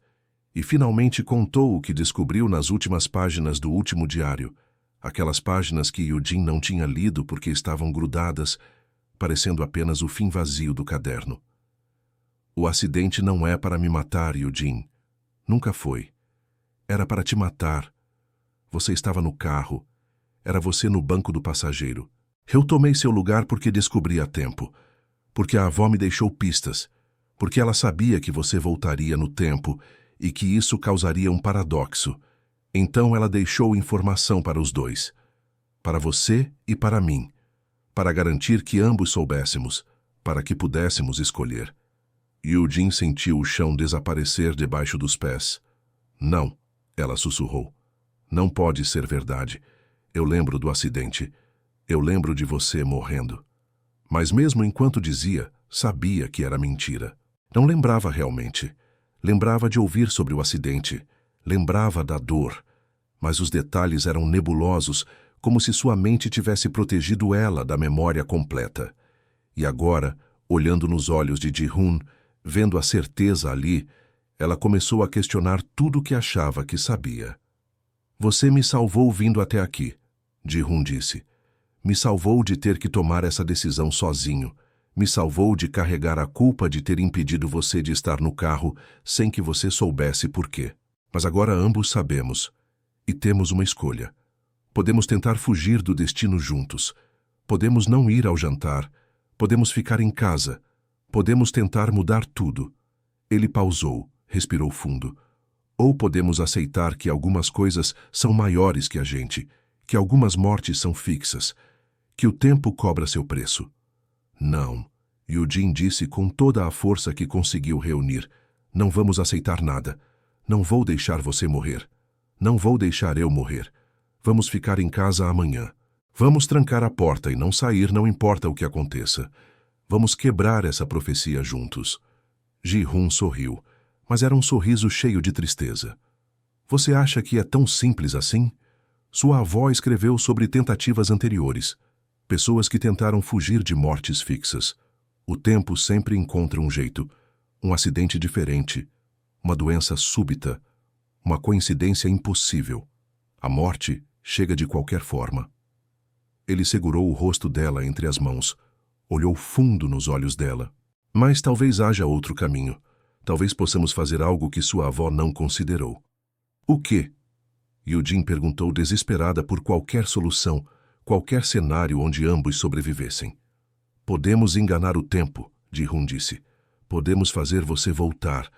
E finalmente contou o que descobriu nas últimas páginas do último diário, aquelas páginas que Eugene não tinha lido porque estavam grudadas, parecendo apenas o fim vazio do caderno. O acidente não é para me matar, Eugene. Nunca foi. Era para te matar. Você estava no carro. Era você no banco do passageiro. Eu tomei seu lugar porque descobri a tempo. Porque a avó me deixou pistas. Porque ela sabia que você voltaria no tempo e que isso causaria um paradoxo. Então ela deixou informação para os dois. Para você e para mim. Para garantir que ambos soubéssemos. Para que pudéssemos escolher. Eugene sentiu o chão desaparecer debaixo dos pés. Não, ela sussurrou. Não pode ser verdade. Eu lembro do acidente. Eu lembro de você morrendo. Mas mesmo enquanto dizia, sabia que era mentira. Não lembrava realmente. Lembrava de ouvir sobre o acidente. Lembrava da dor. Mas os detalhes eram nebulosos, como se sua mente tivesse protegido ela da memória completa. E agora, olhando nos olhos de Ji-hoon, vendo a certeza ali, ela começou a questionar tudo o que achava que sabia. Você me salvou vindo até aqui, Ji-hoon disse. Me salvou de ter que tomar essa decisão sozinho. Me salvou de carregar a culpa de ter impedido você de estar no carro sem que você soubesse por quê. Mas agora ambos sabemos. E temos uma escolha. Podemos tentar fugir do destino juntos. Podemos não ir ao jantar. Podemos ficar em casa. Podemos tentar mudar tudo. Ele pausou, respirou fundo. Ou podemos aceitar que algumas coisas são maiores que a gente, que algumas mortes são fixas, que o tempo cobra seu preço. Não, Yoo-jin disse com toda a força que conseguiu reunir. Não vamos aceitar nada. Não vou deixar você morrer. Não vou deixar eu morrer. Vamos ficar em casa amanhã. Vamos trancar a porta e não sair, não importa o que aconteça. Vamos quebrar essa profecia juntos. Ji-hoon sorriu, mas era um sorriso cheio de tristeza. Você acha que é tão simples assim? Sua avó escreveu sobre tentativas anteriores. Pessoas que tentaram fugir de mortes fixas. O tempo sempre encontra um jeito. Um acidente diferente. Uma doença súbita. Uma coincidência impossível. A morte chega de qualquer forma. Ele segurou o rosto dela entre as mãos. Olhou fundo nos olhos dela. Mas talvez haja outro caminho. Talvez possamos fazer algo que sua avó não considerou. O quê? Yoo-jin perguntou desesperada por qualquer solução, qualquer cenário onde ambos sobrevivessem. Podemos enganar o tempo, Ji-hoon disse. Podemos fazer você voltar.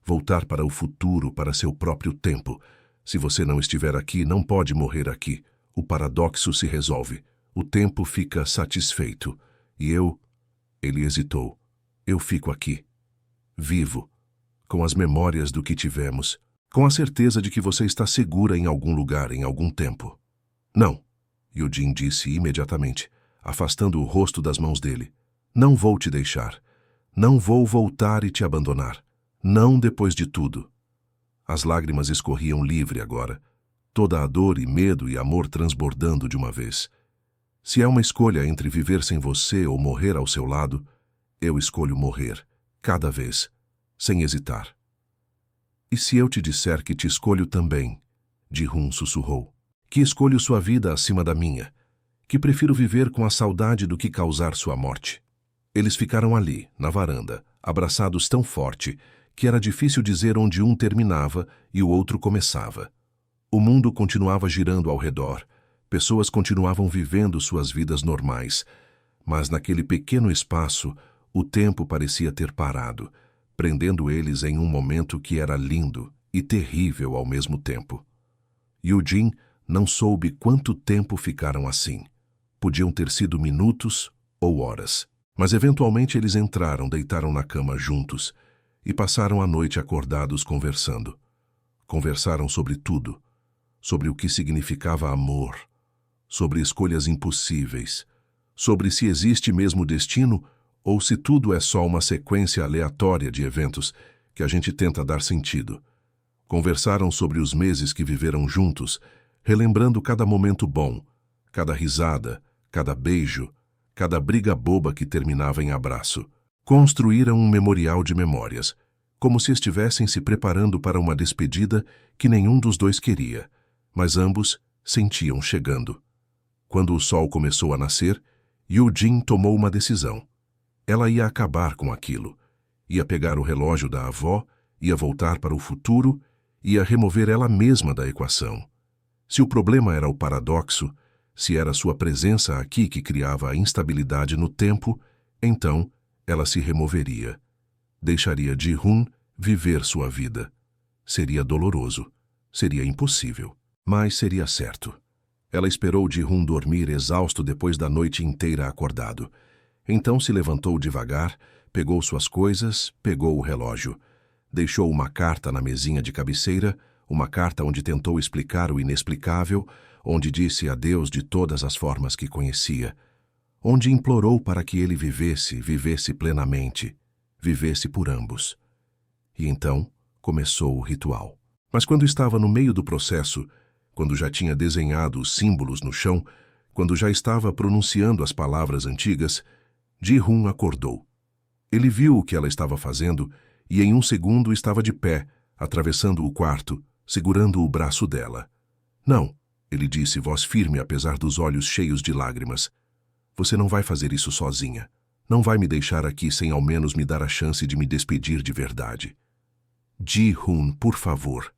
Voltar para o futuro, para seu próprio tempo. Se você não estiver aqui, não pode morrer aqui. O paradoxo se resolve. O tempo fica satisfeito. E eu... Ele hesitou. Eu fico aqui. Vivo. Com as memórias do que tivemos. Com a certeza de que você está segura em algum lugar, em algum tempo. Não, Yoo-jin disse imediatamente, afastando o rosto das mãos dele. Não vou te deixar. Não vou voltar e te abandonar. Não depois de tudo. As lágrimas escorriam livre agora. Toda a dor e medo e amor transbordando de uma vez. Se é uma escolha entre viver sem você ou morrer ao seu lado, eu escolho morrer, cada vez, sem hesitar. E se eu te disser que te escolho também, Ji-hoon sussurrou, que escolho sua vida acima da minha, que prefiro viver com a saudade do que causar sua morte. Eles ficaram ali, na varanda, abraçados tão forte que era difícil dizer onde um terminava e o outro começava. O mundo continuava girando ao redor, pessoas continuavam vivendo suas vidas normais, mas naquele pequeno espaço o tempo parecia ter parado, prendendo eles em um momento que era lindo e terrível ao mesmo tempo. Yoo-jin não soube quanto tempo ficaram assim. Podiam ter sido minutos ou horas. Mas eventualmente eles entraram, deitaram na cama juntos e passaram a noite acordados conversando. Conversaram sobre tudo. Sobre o que significava amor. Sobre escolhas impossíveis. Sobre se existe mesmo destino ou se tudo é só uma sequência aleatória de eventos que a gente tenta dar sentido. Conversaram sobre os meses que viveram juntos, relembrando cada momento bom, cada risada, cada beijo, cada briga boba que terminava em abraço. Construíram um memorial de memórias, como se estivessem se preparando para uma despedida que nenhum dos dois queria, mas ambos sentiam chegando. Quando o sol começou a nascer, Yoo-jin tomou uma decisão. Ela ia acabar com aquilo. Ia pegar o relógio da avó, ia voltar para o futuro, ia remover ela mesma da equação. Se o problema era o paradoxo, se era sua presença aqui que criava a instabilidade no tempo, então ela se removeria. Deixaria Ji-hoon viver sua vida. Seria doloroso, seria impossível, mas seria certo. Ela esperou Ji-hoon dormir exausto depois da noite inteira acordado. Então se levantou devagar, pegou suas coisas, pegou o relógio. Deixou uma carta na mesinha de cabeceira, uma carta onde tentou explicar o inexplicável, onde disse adeus de todas as formas que conhecia. onde implorou para que ele vivesse plenamente, vivesse por ambos. E então começou o ritual. Mas quando estava no meio do processo, quando já tinha desenhado os símbolos no chão, quando já estava pronunciando as palavras antigas, Ji-hun acordou. Ele viu o que ela estava fazendo e em um segundo estava de pé, atravessando o quarto, segurando o braço dela. Não, ele disse, voz firme apesar dos olhos cheios de lágrimas. Você não vai fazer isso sozinha. Não vai me deixar aqui sem ao menos me dar a chance de me despedir de verdade. Ji-hun, por favor.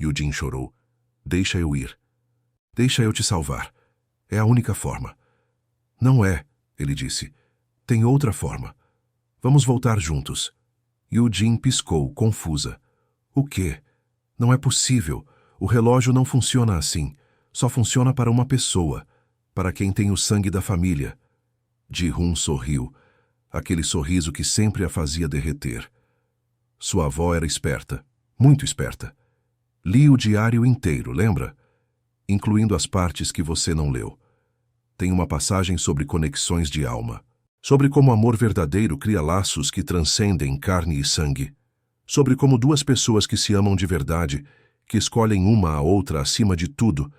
Yoo-jin chorou. Deixa eu ir. Deixa eu te salvar. É a única forma. Não é, ele disse. Tem outra forma. Vamos voltar juntos. Yoo-jin piscou, confusa. O quê? Não é possível. O relógio não funciona assim. Só funciona para uma pessoa, para quem tem o sangue da família. Ji-hun sorriu, aquele sorriso que sempre a fazia derreter. Sua avó era esperta, muito esperta. Li o diário inteiro, lembra? Incluindo as partes que você não leu. Tem uma passagem sobre conexões de alma, sobre como o amor verdadeiro cria laços que transcendem carne e sangue, sobre como duas pessoas que se amam de verdade, que escolhem uma a outra acima de tudo,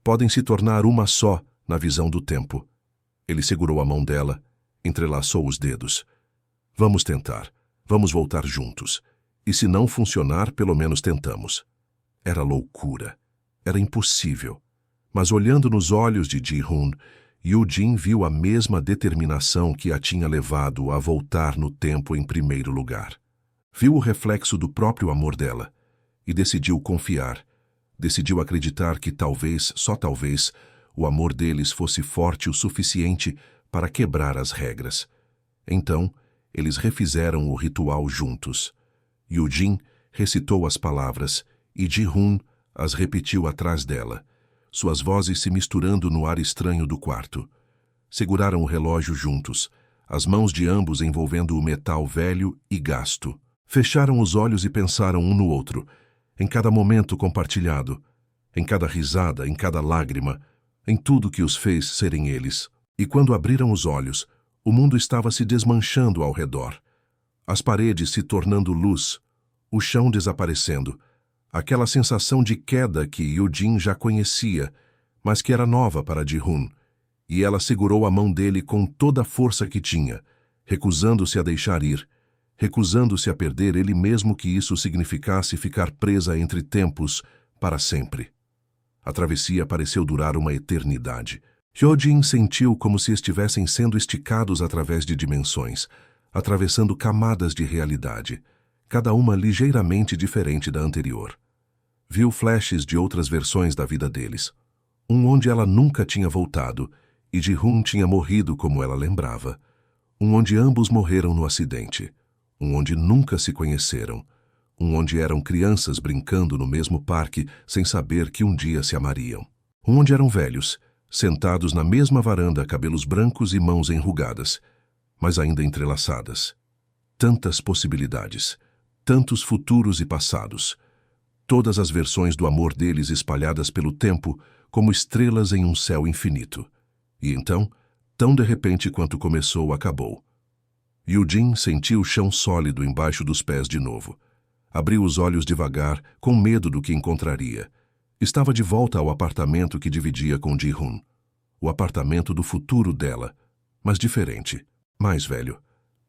podem se tornar uma só na visão do tempo. Ele segurou a mão dela, entrelaçou os dedos. Vamos tentar, vamos voltar juntos. E se não funcionar, pelo menos tentamos. Era loucura. Era impossível. Mas olhando nos olhos de Ji-hun, Yoo-jin viu a mesma determinação que a tinha levado a voltar no tempo em primeiro lugar. Viu o reflexo do próprio amor dela e decidiu confiar. Decidiu acreditar que talvez, só talvez, o amor deles fosse forte o suficiente para quebrar as regras. Então, eles refizeram o ritual juntos. Yoo-jin recitou as palavras e Ji-hun as repetiu atrás dela, suas vozes se misturando no ar estranho do quarto. Seguraram o relógio juntos, as mãos de ambos envolvendo o metal velho e gasto. Fecharam os olhos e pensaram um no outro, em cada momento compartilhado, em cada risada, em cada lágrima, em tudo que os fez serem eles. E quando abriram os olhos, o mundo estava se desmanchando ao redor. As paredes se tornando luz, o chão desaparecendo, aquela sensação de queda que Yoo-jin já conhecia, mas que era nova para Ji-hun, e ela segurou a mão dele com toda a força que tinha, recusando-se a deixar ir, recusando-se a perder ele mesmo que isso significasse ficar presa entre tempos para sempre. A travessia pareceu durar uma eternidade. Yoo-jin sentiu como se estivessem sendo esticados através de dimensões, atravessando camadas de realidade, cada uma ligeiramente diferente da anterior. Viu flashes de outras versões da vida deles, onde ela nunca tinha voltado e Ji-hun tinha morrido como ela lembrava, onde ambos morreram no acidente, onde nunca se conheceram, onde eram crianças brincando no mesmo parque sem saber que um dia se amariam, onde eram velhos, sentados na mesma varanda, cabelos brancos e mãos enrugadas, mas ainda entrelaçadas. Tantas possibilidades, tantos futuros e passados, todas as versões do amor deles espalhadas pelo tempo como estrelas em um céu infinito. E então, tão de repente quanto começou, acabou. Yoo-jin sentiu o chão sólido embaixo dos pés de novo. Abriu os olhos devagar, com medo do que encontraria. Estava de volta ao apartamento que dividia com Ji-hun. O apartamento do futuro dela, mas diferente, mais velho,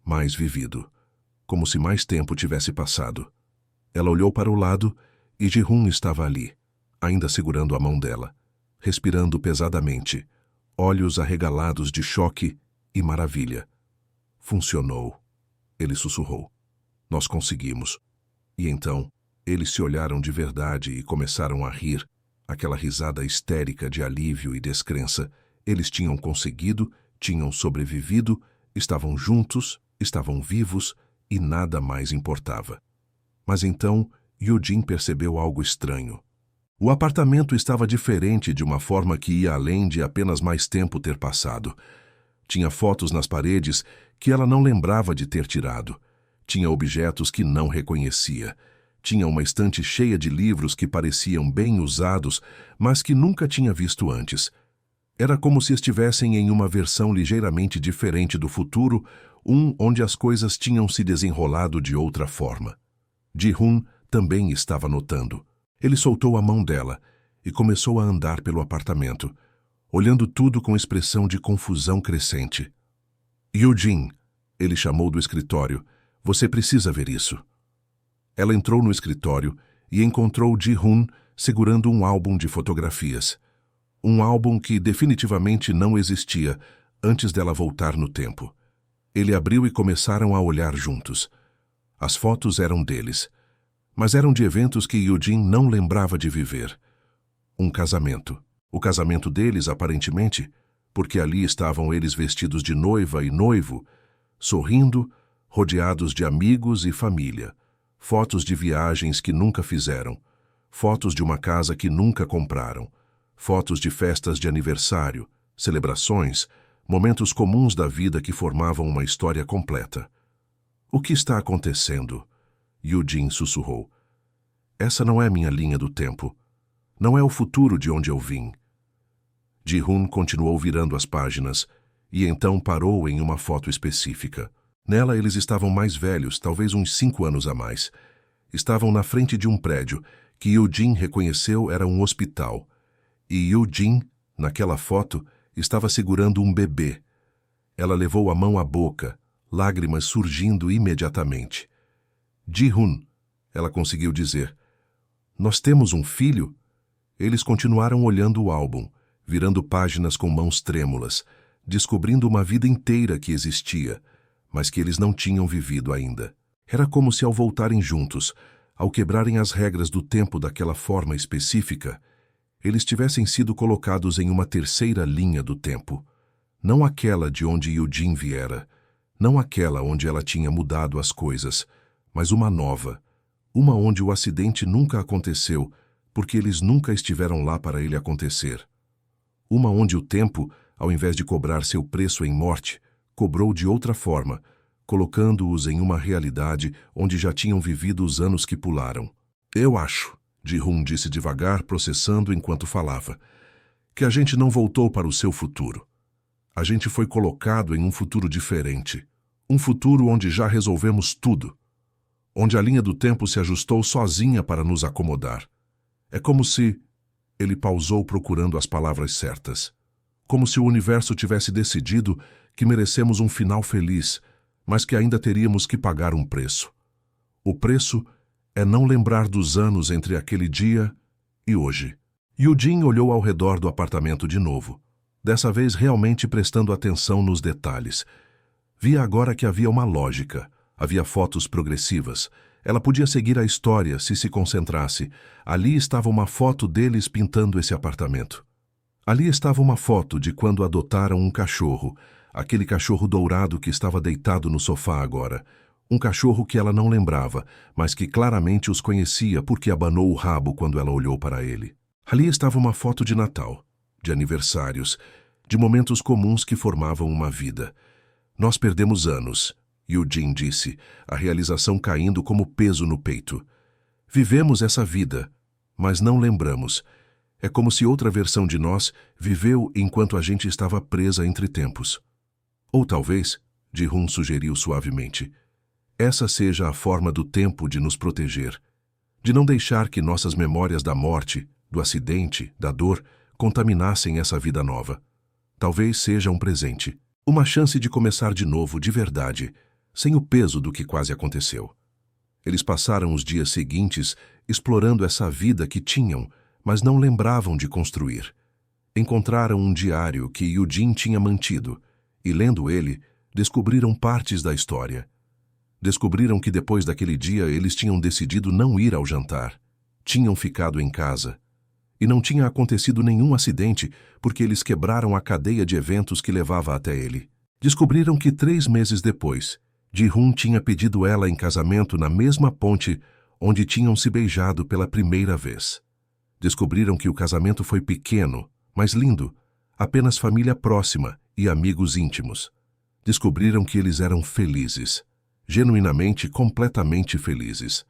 mais vivido, como se mais tempo tivesse passado. Ela olhou para o lado e Ji-hun estava ali, ainda segurando a mão dela, respirando pesadamente, olhos arregalados de choque e maravilha. Funcionou, ele sussurrou. Nós conseguimos. E então, eles se olharam de verdade e começaram a rir, aquela risada histérica de alívio e descrença. Eles tinham conseguido, tinham sobrevivido, estavam juntos, estavam vivos e nada mais importava. Mas então, Yoo-jin percebeu algo estranho. O apartamento estava diferente de uma forma que ia além de apenas mais tempo ter passado. Tinha fotos nas paredes que ela não lembrava de ter tirado. Tinha objetos que não reconhecia. Tinha uma estante cheia de livros que pareciam bem usados, mas que nunca tinha visto antes. Era como se estivessem em uma versão ligeiramente diferente do futuro, onde as coisas tinham se desenrolado de outra forma. Ji-hoon também estava notando. Ele soltou a mão dela e começou a andar pelo apartamento, olhando tudo com expressão de confusão crescente. Yoo-jin, ele chamou do escritório, você precisa ver isso. Ela entrou no escritório e encontrou Ji-hoon segurando um álbum de fotografias. Um álbum que definitivamente não existia antes dela voltar no tempo. Ele abriu e começaram a olhar juntos. As fotos eram deles, mas eram de eventos que Yoo-jin não lembrava de viver. Um casamento. O casamento deles, aparentemente, porque ali estavam eles vestidos de noiva e noivo, sorrindo, rodeados de amigos e família. Fotos de viagens que nunca fizeram. Fotos de uma casa que nunca compraram. Fotos de festas de aniversário, celebrações, momentos comuns da vida que formavam uma história completa. O que está acontecendo? Yoo-jin sussurrou. Essa não é minha linha do tempo. Não é o futuro de onde eu vim. Ji-hoon continuou virando as páginas e então parou em uma foto específica. Nela eles estavam mais velhos, talvez uns 5 anos a mais. Estavam na frente de um prédio que Yoo-jin reconheceu era um hospital. E Yoo-jin, naquela foto, estava segurando um bebê. Ela levou a mão à boca, lágrimas surgindo imediatamente. Ji-hoon, ela conseguiu dizer. Nós temos um filho? Eles continuaram olhando o álbum, virando páginas com mãos trêmulas, descobrindo uma vida inteira que existia, mas que eles não tinham vivido ainda. Era como se ao voltarem juntos, ao quebrarem as regras do tempo daquela forma específica, eles tivessem sido colocados em uma terceira linha do tempo. Não aquela de onde Yoo-jin viera, não aquela onde ela tinha mudado as coisas, mas uma nova, uma onde o acidente nunca aconteceu, porque eles nunca estiveram lá para ele acontecer. Uma onde o tempo, ao invés de cobrar seu preço em morte, cobrou de outra forma, colocando-os em uma realidade onde já tinham vivido os anos que pularam. Eu acho, Ji-hoon disse devagar, processando enquanto falava, que a gente não voltou para o seu futuro. A gente foi colocado em um futuro diferente. Um futuro onde já resolvemos tudo. Onde a linha do tempo se ajustou sozinha para nos acomodar. É como se... Ele pausou procurando as palavras certas. Como se o universo tivesse decidido que merecemos um final feliz, mas que ainda teríamos que pagar um preço. O preço é não lembrar dos anos entre aquele dia e hoje. Yoo-jin olhou ao redor do apartamento de novo, dessa vez realmente prestando atenção nos detalhes. Via agora que havia uma lógica, havia fotos progressivas. Ela podia seguir a história se concentrasse. Ali estava uma foto deles pintando esse apartamento. Ali estava uma foto de quando adotaram um cachorro, aquele cachorro dourado que estava deitado no sofá agora. Um cachorro que ela não lembrava, mas que claramente os conhecia porque abanou o rabo quando ela olhou para ele. Ali estava uma foto de Natal, de aniversários, de momentos comuns que formavam uma vida. Nós perdemos anos, Yoo-jin disse, a realização caindo como peso no peito. Vivemos essa vida, mas não lembramos. É como se outra versão de nós viveu enquanto a gente estava presa entre tempos. Ou talvez, Ji-hoon sugeriu suavemente, essa seja a forma do tempo de nos proteger, de não deixar que nossas memórias da morte, do acidente, da dor, contaminassem essa vida nova. Talvez seja um presente, uma chance de começar de novo de verdade, sem o peso do que quase aconteceu. Eles passaram os dias seguintes explorando essa vida que tinham, mas não lembravam de construir. Encontraram um diário que Yoo-jin tinha mantido, e lendo ele, descobriram partes da história. Descobriram que depois daquele dia eles tinham decidido não ir ao jantar. Tinham ficado em casa. E não tinha acontecido nenhum acidente porque eles quebraram a cadeia de eventos que levava até ele. Descobriram que 3 meses depois, Ji-hoon tinha pedido ela em casamento na mesma ponte onde tinham se beijado pela primeira vez. Descobriram que o casamento foi pequeno, mas lindo, apenas família próxima e amigos íntimos. Descobriram que eles eram felizes, genuinamente, completamente felizes.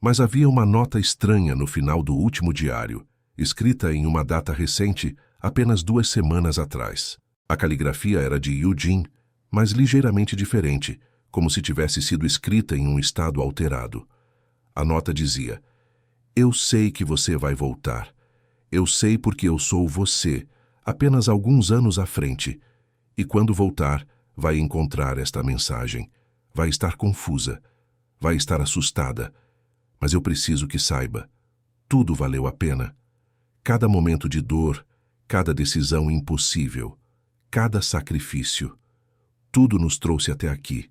Mas havia uma nota estranha no final do último diário, escrita em uma data recente, apenas 2 semanas atrás. A caligrafia era de Eugene, mas ligeiramente diferente, como se tivesse sido escrita em um estado alterado. A nota dizia: "Eu sei que você vai voltar. Eu sei porque eu sou você, apenas alguns anos à frente. E quando voltar, vai encontrar esta mensagem. Vai estar confusa. Vai estar assustada. Mas eu preciso que saiba. Tudo valeu a pena. Cada momento de dor, cada decisão impossível, cada sacrifício. Tudo nos trouxe até aqui.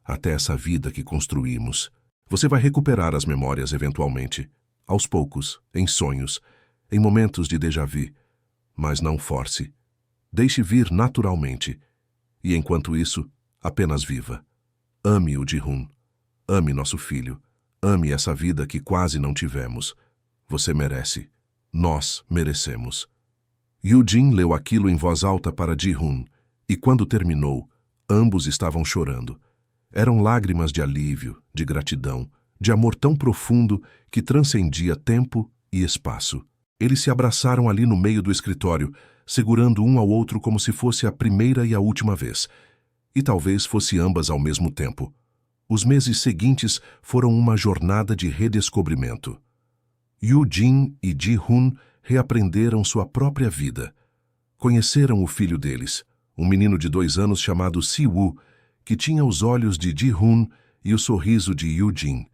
Até essa vida que construímos. Você vai recuperar as memórias eventualmente. Aos poucos, em sonhos, em momentos de déjà-vu. Mas não force. Deixe vir naturalmente. E enquanto isso, apenas viva. Ame o Ji-hoon. Ame nosso filho. Ame essa vida que quase não tivemos. Você merece. Nós merecemos." Eugene leu aquilo em voz alta para Ji-hoon, e quando terminou, ambos estavam chorando. Eram lágrimas de alívio, de gratidão, de amor tão profundo que transcendia tempo e espaço. Eles se abraçaram ali no meio do escritório, segurando um ao outro como se fosse a primeira e a última vez. E talvez fosse ambas ao mesmo tempo. Os meses seguintes foram uma jornada de redescobrimento. Eugene e Ji-hoon reaprenderam sua própria vida. Conheceram o filho deles, um menino de 2 anos chamado Si-woo, que tinha os olhos de Ji-hoon e o sorriso de Eugene.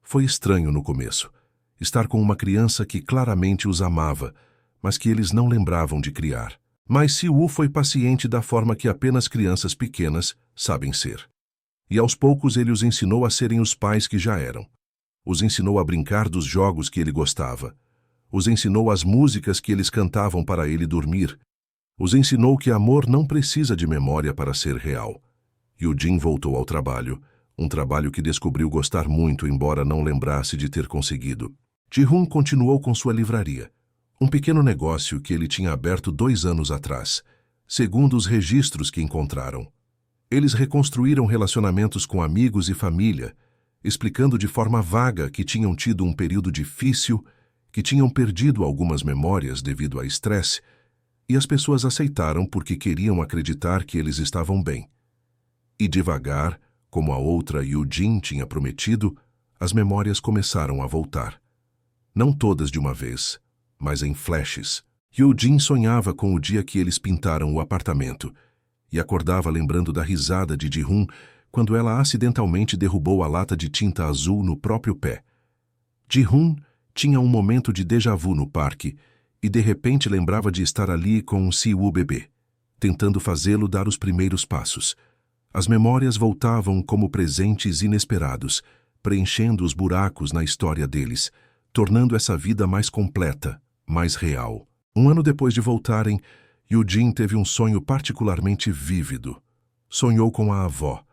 Foi estranho no começo, estar com uma criança que claramente os amava, mas que eles não lembravam de criar. Mas Si-woo foi paciente da forma que apenas crianças pequenas sabem ser. E aos poucos ele os ensinou a serem os pais que já eram. Os ensinou a brincar dos jogos que ele gostava. Os ensinou as músicas que eles cantavam para ele dormir. Os ensinou que amor não precisa de memória para ser real. Eugene voltou ao trabalho, um trabalho que descobriu gostar muito, embora não lembrasse de ter conseguido. Ji-hoon continuou com sua livraria, um pequeno negócio que ele tinha aberto 2 anos atrás, segundo os registros que encontraram. Eles reconstruíram relacionamentos com amigos e família, explicando de forma vaga que tinham tido um período difícil, que tinham perdido algumas memórias devido a estresse, e as pessoas aceitaram porque queriam acreditar que eles estavam bem. E devagar, como a outra Eugene tinha prometido, as memórias começaram a voltar. Não todas de uma vez, mas em flashes. Eugene sonhava com o dia que eles pintaram o apartamento, e acordava lembrando da risada de Ji-hoon quando ela acidentalmente derrubou a lata de tinta azul no próprio pé. Ji-hoon tinha um momento de déjà-vu no parque e de repente lembrava de estar ali com um Si-woo bebê, tentando fazê-lo dar os primeiros passos. As memórias voltavam como presentes inesperados, preenchendo os buracos na história deles, tornando essa vida mais completa, mais real. 1 ano depois de voltarem, Eugene teve um sonho particularmente vívido. Sonhou com a avó.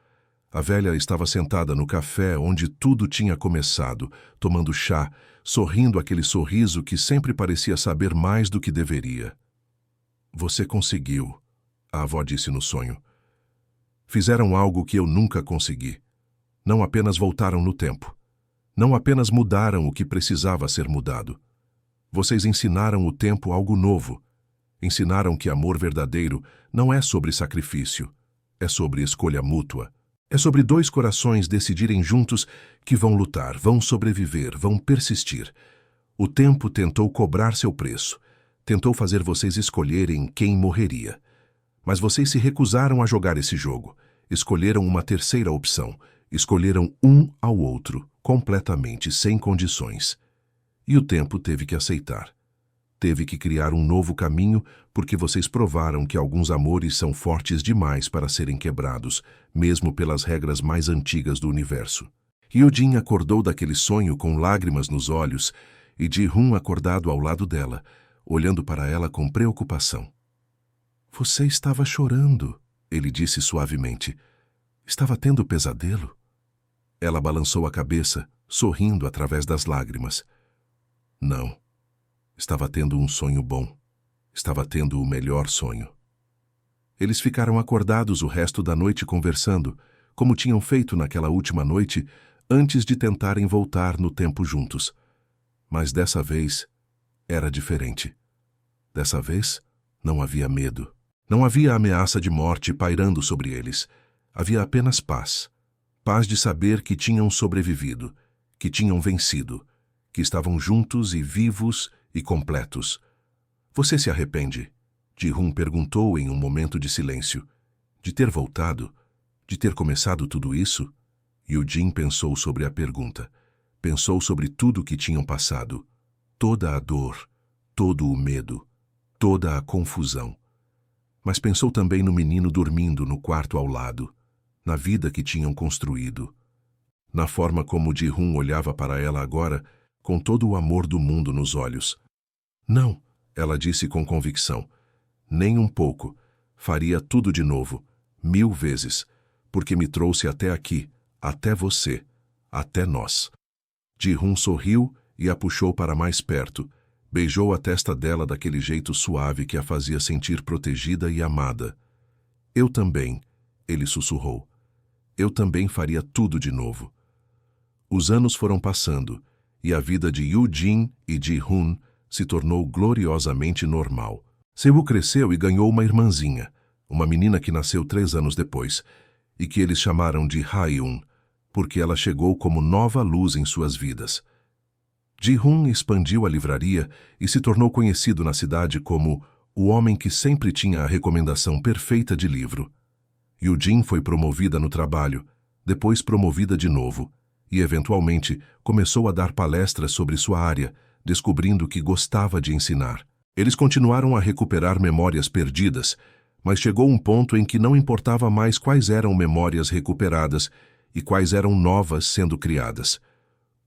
A velha estava sentada no café onde tudo tinha começado, tomando chá, sorrindo aquele sorriso que sempre parecia saber mais do que deveria. "Você conseguiu", a avó disse no sonho. "Fizeram algo que eu nunca consegui. Não apenas voltaram no tempo. Não apenas mudaram o que precisava ser mudado. Vocês ensinaram o tempo algo novo. Ensinaram que amor verdadeiro não é sobre sacrifício, é sobre escolha mútua. É sobre 2 corações decidirem juntos que vão lutar, vão sobreviver, vão persistir. O tempo tentou cobrar seu preço, tentou fazer vocês escolherem quem morreria. Mas vocês se recusaram a jogar esse jogo, escolheram uma terceira opção, escolheram um ao outro, completamente sem condições. E o tempo teve que aceitar. Teve que criar um novo caminho porque vocês provaram que alguns amores são fortes demais para serem quebrados, mesmo pelas regras mais antigas do universo. Eugene acordou daquele sonho com lágrimas nos olhos e Ji-hoon acordado ao lado dela, olhando para ela com preocupação. "Você estava chorando", ele disse suavemente. "Estava tendo pesadelo?" Ela balançou a cabeça, sorrindo através das lágrimas. "Não. Estava tendo um sonho bom. Estava tendo o melhor sonho." Eles ficaram acordados o resto da noite conversando, como tinham feito naquela última noite, antes de tentarem voltar no tempo juntos. Mas dessa vez, era diferente. Dessa vez, não havia medo. Não havia ameaça de morte pairando sobre eles. Havia apenas paz. Paz de saber que tinham sobrevivido, que tinham vencido, que estavam juntos e vivos e completos. Você se arrepende? Ji-hun perguntou em um momento de silêncio. De ter voltado? De ter começado tudo isso? Yoo-jin pensou sobre a pergunta. Pensou sobre tudo o que tinham passado. Toda a dor, todo o medo, toda a confusão. Mas pensou também no menino dormindo no quarto ao lado, na vida que tinham construído, na forma como Ji-hun olhava para ela agora, com todo o amor do mundo nos olhos. Não, ela disse com convicção. Nem um pouco. Faria tudo de novo, 1000 vezes, porque me trouxe até aqui, até você, até nós. Ji-hun sorriu e a puxou para mais perto. Beijou a testa dela daquele jeito suave que a fazia sentir protegida e amada. Eu também, ele sussurrou. Eu também faria tudo de novo. Os anos foram passando, e a vida de Yoo-jin e Ji-hun se tornou gloriosamente normal. Seu cresceu e ganhou uma irmãzinha, uma menina que nasceu 3 anos depois, e que eles chamaram de Ha-eun, porque ela chegou como nova luz em suas vidas. Ji-hun expandiu a livraria e se tornou conhecido na cidade como o homem que sempre tinha a recomendação perfeita de livro. Yoo-jin foi promovida no trabalho, depois promovida de novo, e eventualmente começou a dar palestras sobre sua área, descobrindo que gostava de ensinar. Eles continuaram a recuperar memórias perdidas, mas chegou um ponto em que não importava mais quais eram memórias recuperadas e quais eram novas sendo criadas.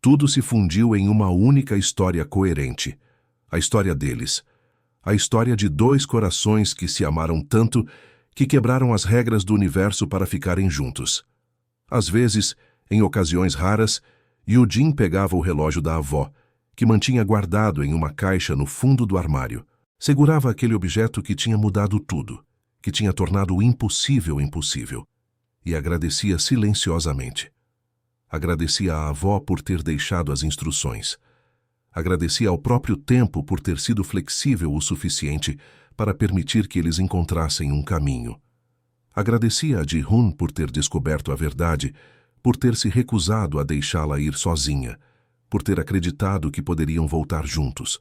Tudo se fundiu em uma única história coerente. A história deles. A história de 2 corações que se amaram tanto que quebraram as regras do universo para ficarem juntos. Às vezes, em ocasiões raras, Yoo-jin pegava o relógio da avó, que mantinha guardado em uma caixa no fundo do armário. Segurava aquele objeto que tinha mudado tudo, que tinha tornado o impossível impossível, e agradecia silenciosamente. Agradecia à avó por ter deixado as instruções. Agradecia ao próprio tempo por ter sido flexível o suficiente para permitir que eles encontrassem um caminho. Agradecia a Ji-hun por ter descoberto a verdade, por ter se recusado a deixá-la ir sozinha, por ter acreditado que poderiam voltar juntos.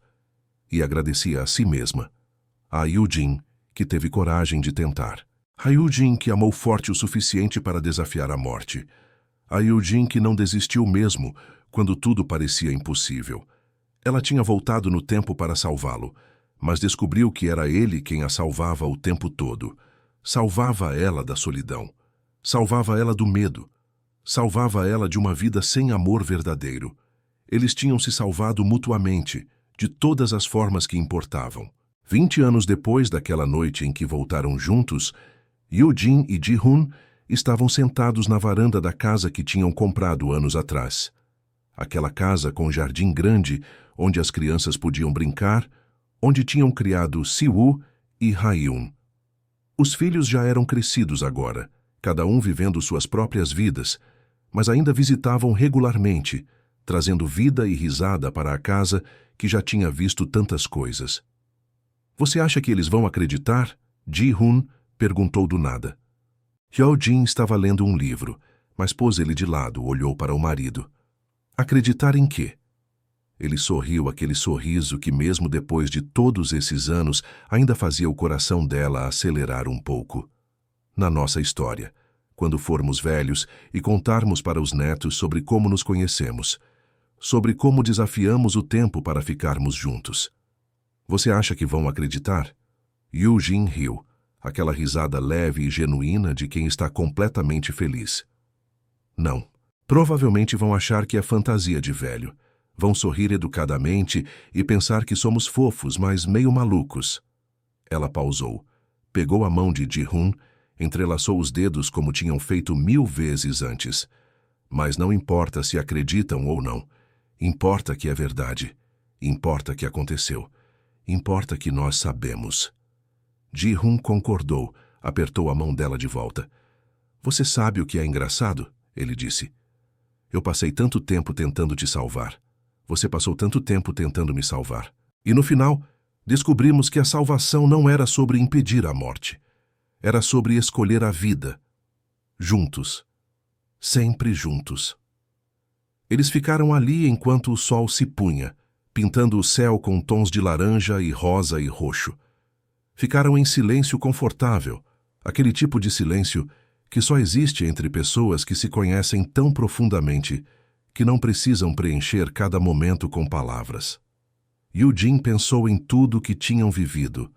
E agradecia a si mesma, a Yoo-jin, que teve coragem de tentar. A Yoo-jin que amou forte o suficiente para desafiar a morte. A Yoo-jin que não desistiu mesmo quando tudo parecia impossível. Ela tinha voltado no tempo para salvá-lo, mas descobriu que era ele quem a salvava o tempo todo. Salvava ela da solidão. Salvava ela do medo. Salvava ela de uma vida sem amor verdadeiro. Eles tinham se salvado mutuamente, de todas as formas que importavam. 20 anos depois daquela noite em que voltaram juntos, Yoo-jin e Ji-hun estavam sentados na varanda da casa que tinham comprado anos atrás. Aquela casa com jardim grande, onde as crianças podiam brincar, onde tinham criado Si-woo e Ha-eun. Os filhos já eram crescidos agora, cada um vivendo suas próprias vidas, mas ainda visitavam regularmente, trazendo vida e risada para a casa que já tinha visto tantas coisas. Você acha que eles vão acreditar? Ji-hun perguntou do nada. Hyo-jin estava lendo um livro, mas pôs ele de lado, olhou para o marido. Acreditar em quê? Ele sorriu aquele sorriso que, mesmo depois de todos esses anos, ainda fazia o coração dela acelerar um pouco. Na nossa história, quando formos velhos e contarmos para os netos sobre como nos conhecemos, sobre como desafiamos o tempo para ficarmos juntos. Você acha que vão acreditar? Yoo-jin riu, aquela risada leve e genuína de quem está completamente feliz. Não. Provavelmente vão achar que é fantasia de velho. Vão sorrir educadamente e pensar que somos fofos, mas meio malucos. Ela pausou, pegou a mão de Ji-hun, entrelaçou os dedos como tinham feito 1000 vezes antes. Mas não importa se acreditam ou não. Importa que é verdade. Importa que aconteceu. Importa que nós sabemos. Ji-hun concordou, apertou a mão dela de volta. Você sabe o que é engraçado? Ele disse. Eu passei tanto tempo tentando te salvar. Você passou tanto tempo tentando me salvar. E no final, Descobrimos que a salvação não era sobre impedir a morte. Era sobre escolher a vida. Juntos. Sempre juntos. Eles ficaram ali enquanto o sol se punha, pintando o céu com tons de laranja e rosa e roxo. Ficaram em silêncio confortável, aquele tipo de silêncio que só existe entre pessoas que se conhecem tão profundamente que não precisam preencher cada momento com palavras. Eugene pensou em tudo que tinham vivido,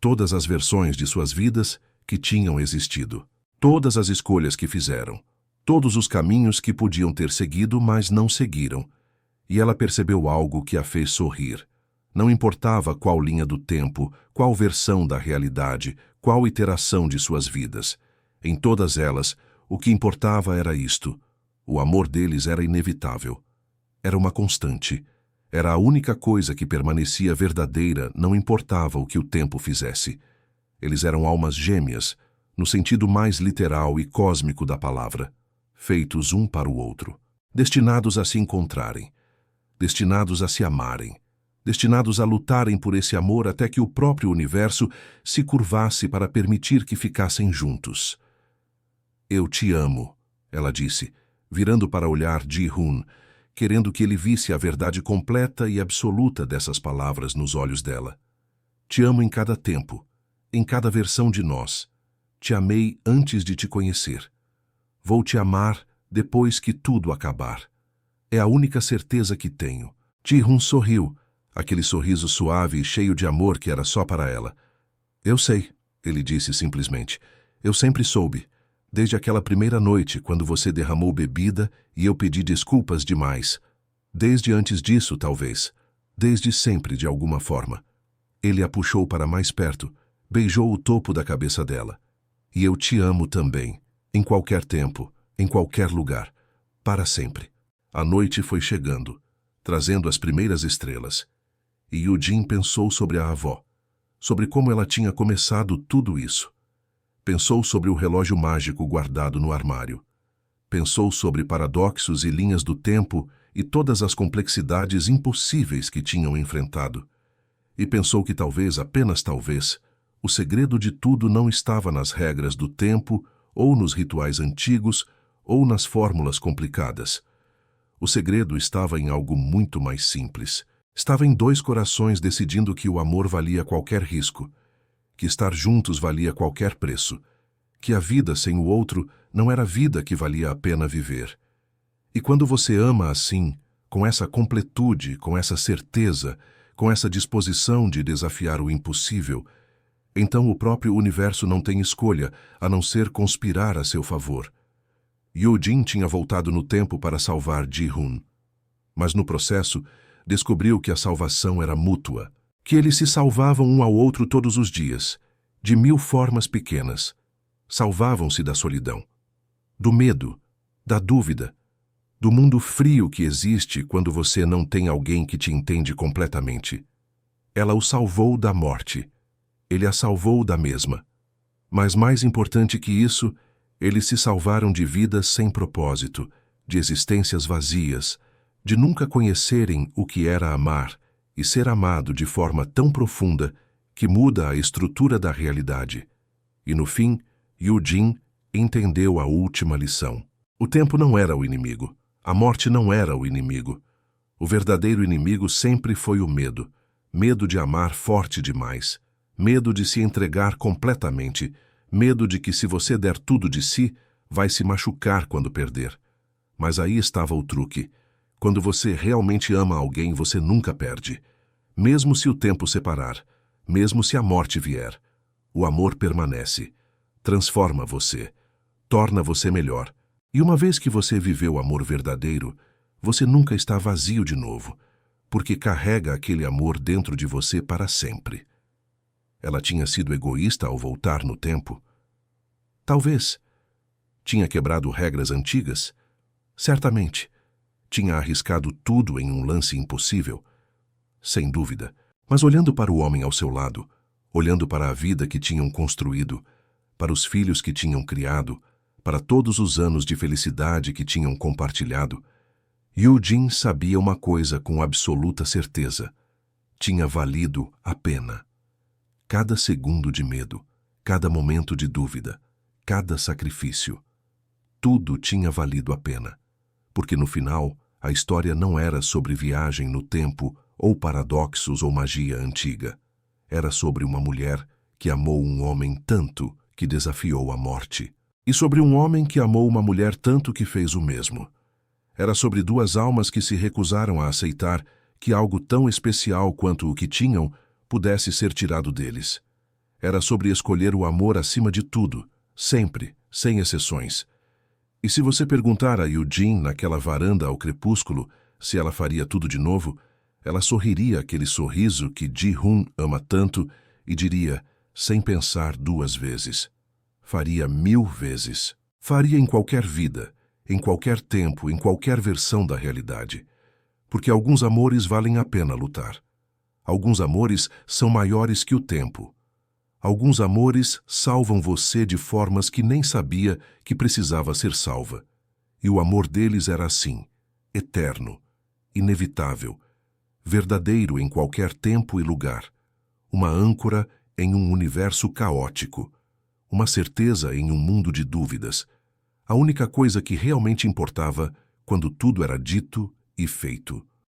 todas as versões de suas vidas que tinham existido, todas as escolhas que fizeram, todos os caminhos que podiam ter seguido, mas não seguiram, e ela percebeu algo que a fez sorrir. Não importava qual linha do tempo, qual versão da realidade, qual iteração de suas vidas. Em todas elas, o que importava era isto: o amor deles era inevitável. Era uma constante. Era a única coisa que permanecia verdadeira, não importava o que o tempo fizesse. Eles eram almas gêmeas, no sentido mais literal e cósmico da palavra, feitos um para o outro, destinados a se encontrarem, destinados a se amarem, destinados a lutarem por esse amor até que o próprio universo se curvasse para permitir que ficassem juntos. Eu te amo, ela disse, virando para olhar Ji-hoon, querendo que ele visse a verdade completa e absoluta dessas palavras nos olhos dela. Te amo em cada tempo, em cada versão de nós. Te amei antes de te conhecer. Vou te amar depois que tudo acabar. É a única certeza que tenho. Ji-hoon sorriu, aquele sorriso suave e cheio de amor que era só para ela. Eu sei, ele disse simplesmente. Eu sempre soube. Desde aquela primeira noite, quando você derramou bebida e eu pedi desculpas demais. Desde antes disso, talvez. Desde sempre, de alguma forma. Ele a puxou para mais perto, beijou o topo da cabeça dela. E eu te amo também, em qualquer tempo, em qualquer lugar, para sempre. A noite foi chegando, trazendo as primeiras estrelas. E Eugene pensou sobre a avó, sobre como ela tinha começado tudo isso. Pensou sobre o relógio mágico guardado no armário. Pensou sobre paradoxos e linhas do tempo e todas as complexidades impossíveis que tinham enfrentado. E pensou que talvez, apenas talvez, o segredo de tudo não estava nas regras do tempo, ou nos rituais antigos, ou nas fórmulas complicadas. O segredo estava em algo muito mais simples. Estava em dois corações decidindo que o amor valia qualquer risco, que estar juntos valia qualquer preço, que a vida sem o outro não era vida que valia a pena viver. E quando você ama assim, com essa completude, com essa certeza, com essa disposição de desafiar o impossível, então o próprio universo não tem escolha a não ser conspirar a seu favor. Eugene tinha voltado no tempo para salvar Ji-hoon, mas no processo descobriu que a salvação era mútua, que eles se salvavam um ao outro todos os dias, de 1000 formas pequenas. Salvavam-se da solidão, do medo, da dúvida, do mundo frio que existe quando você não tem alguém que te entende completamente. Ela o salvou da morte. Ele a salvou da mesma. Mas mais importante que isso, eles se salvaram de vidas sem propósito, de existências vazias, de nunca conhecerem o que era amar e ser amado de forma tão profunda que muda a estrutura da realidade. E no fim, Eugene entendeu a última lição. O tempo não era o inimigo. A morte não era o inimigo. O verdadeiro inimigo sempre foi o medo. Medo de amar forte demais. Medo de se entregar completamente. Medo de que se você der tudo de si, vai se machucar quando perder. Mas aí estava o truque. Quando você realmente ama alguém, você nunca perde. Mesmo se o tempo separar, mesmo se a morte vier, o amor permanece. Transforma você. Torna você melhor. E uma vez que você viveu o amor verdadeiro, você nunca está vazio de novo, porque carrega aquele amor dentro de você para sempre. Ela tinha sido egoísta ao voltar no tempo? Talvez. Tinha quebrado regras antigas? Certamente. Tinha arriscado tudo em um lance impossível? Sem dúvida. Mas olhando para o homem ao seu lado, olhando para a vida que tinham construído, para os filhos que tinham criado, para todos os anos de felicidade que tinham compartilhado, Eugene sabia uma coisa com absoluta certeza. tinha valido a pena. Cada segundo de medo, cada momento de dúvida, cada sacrifício, tudo tinha valido a pena. Porque no final, a história não era sobre viagem no tempo ou paradoxos ou magia antiga. Era sobre uma mulher que amou um homem tanto que desafiou a morte. E sobre um homem que amou uma mulher tanto que fez o mesmo. Era sobre duas almas que se recusaram a aceitar que algo tão especial quanto o que tinham pudesse ser tirado deles. Era sobre escolher o amor acima de tudo, sempre, sem exceções. E se você perguntar a Eugene naquela varanda ao crepúsculo se ela faria tudo de novo, ela sorriria aquele sorriso que Ji-hoon ama tanto e diria, sem pensar duas vezes: faria 1000 vezes. Faria em qualquer vida, em qualquer tempo, em qualquer versão da realidade. Porque alguns amores valem a pena lutar. Alguns amores são maiores que o tempo. Alguns amores salvam você de formas que nem sabia que precisava ser salva. E o amor deles era assim, eterno, inevitável, verdadeiro em qualquer tempo e lugar, uma âncora em um universo caótico, uma certeza em um mundo de dúvidas, a única coisa que realmente importava quando tudo era dito e feito.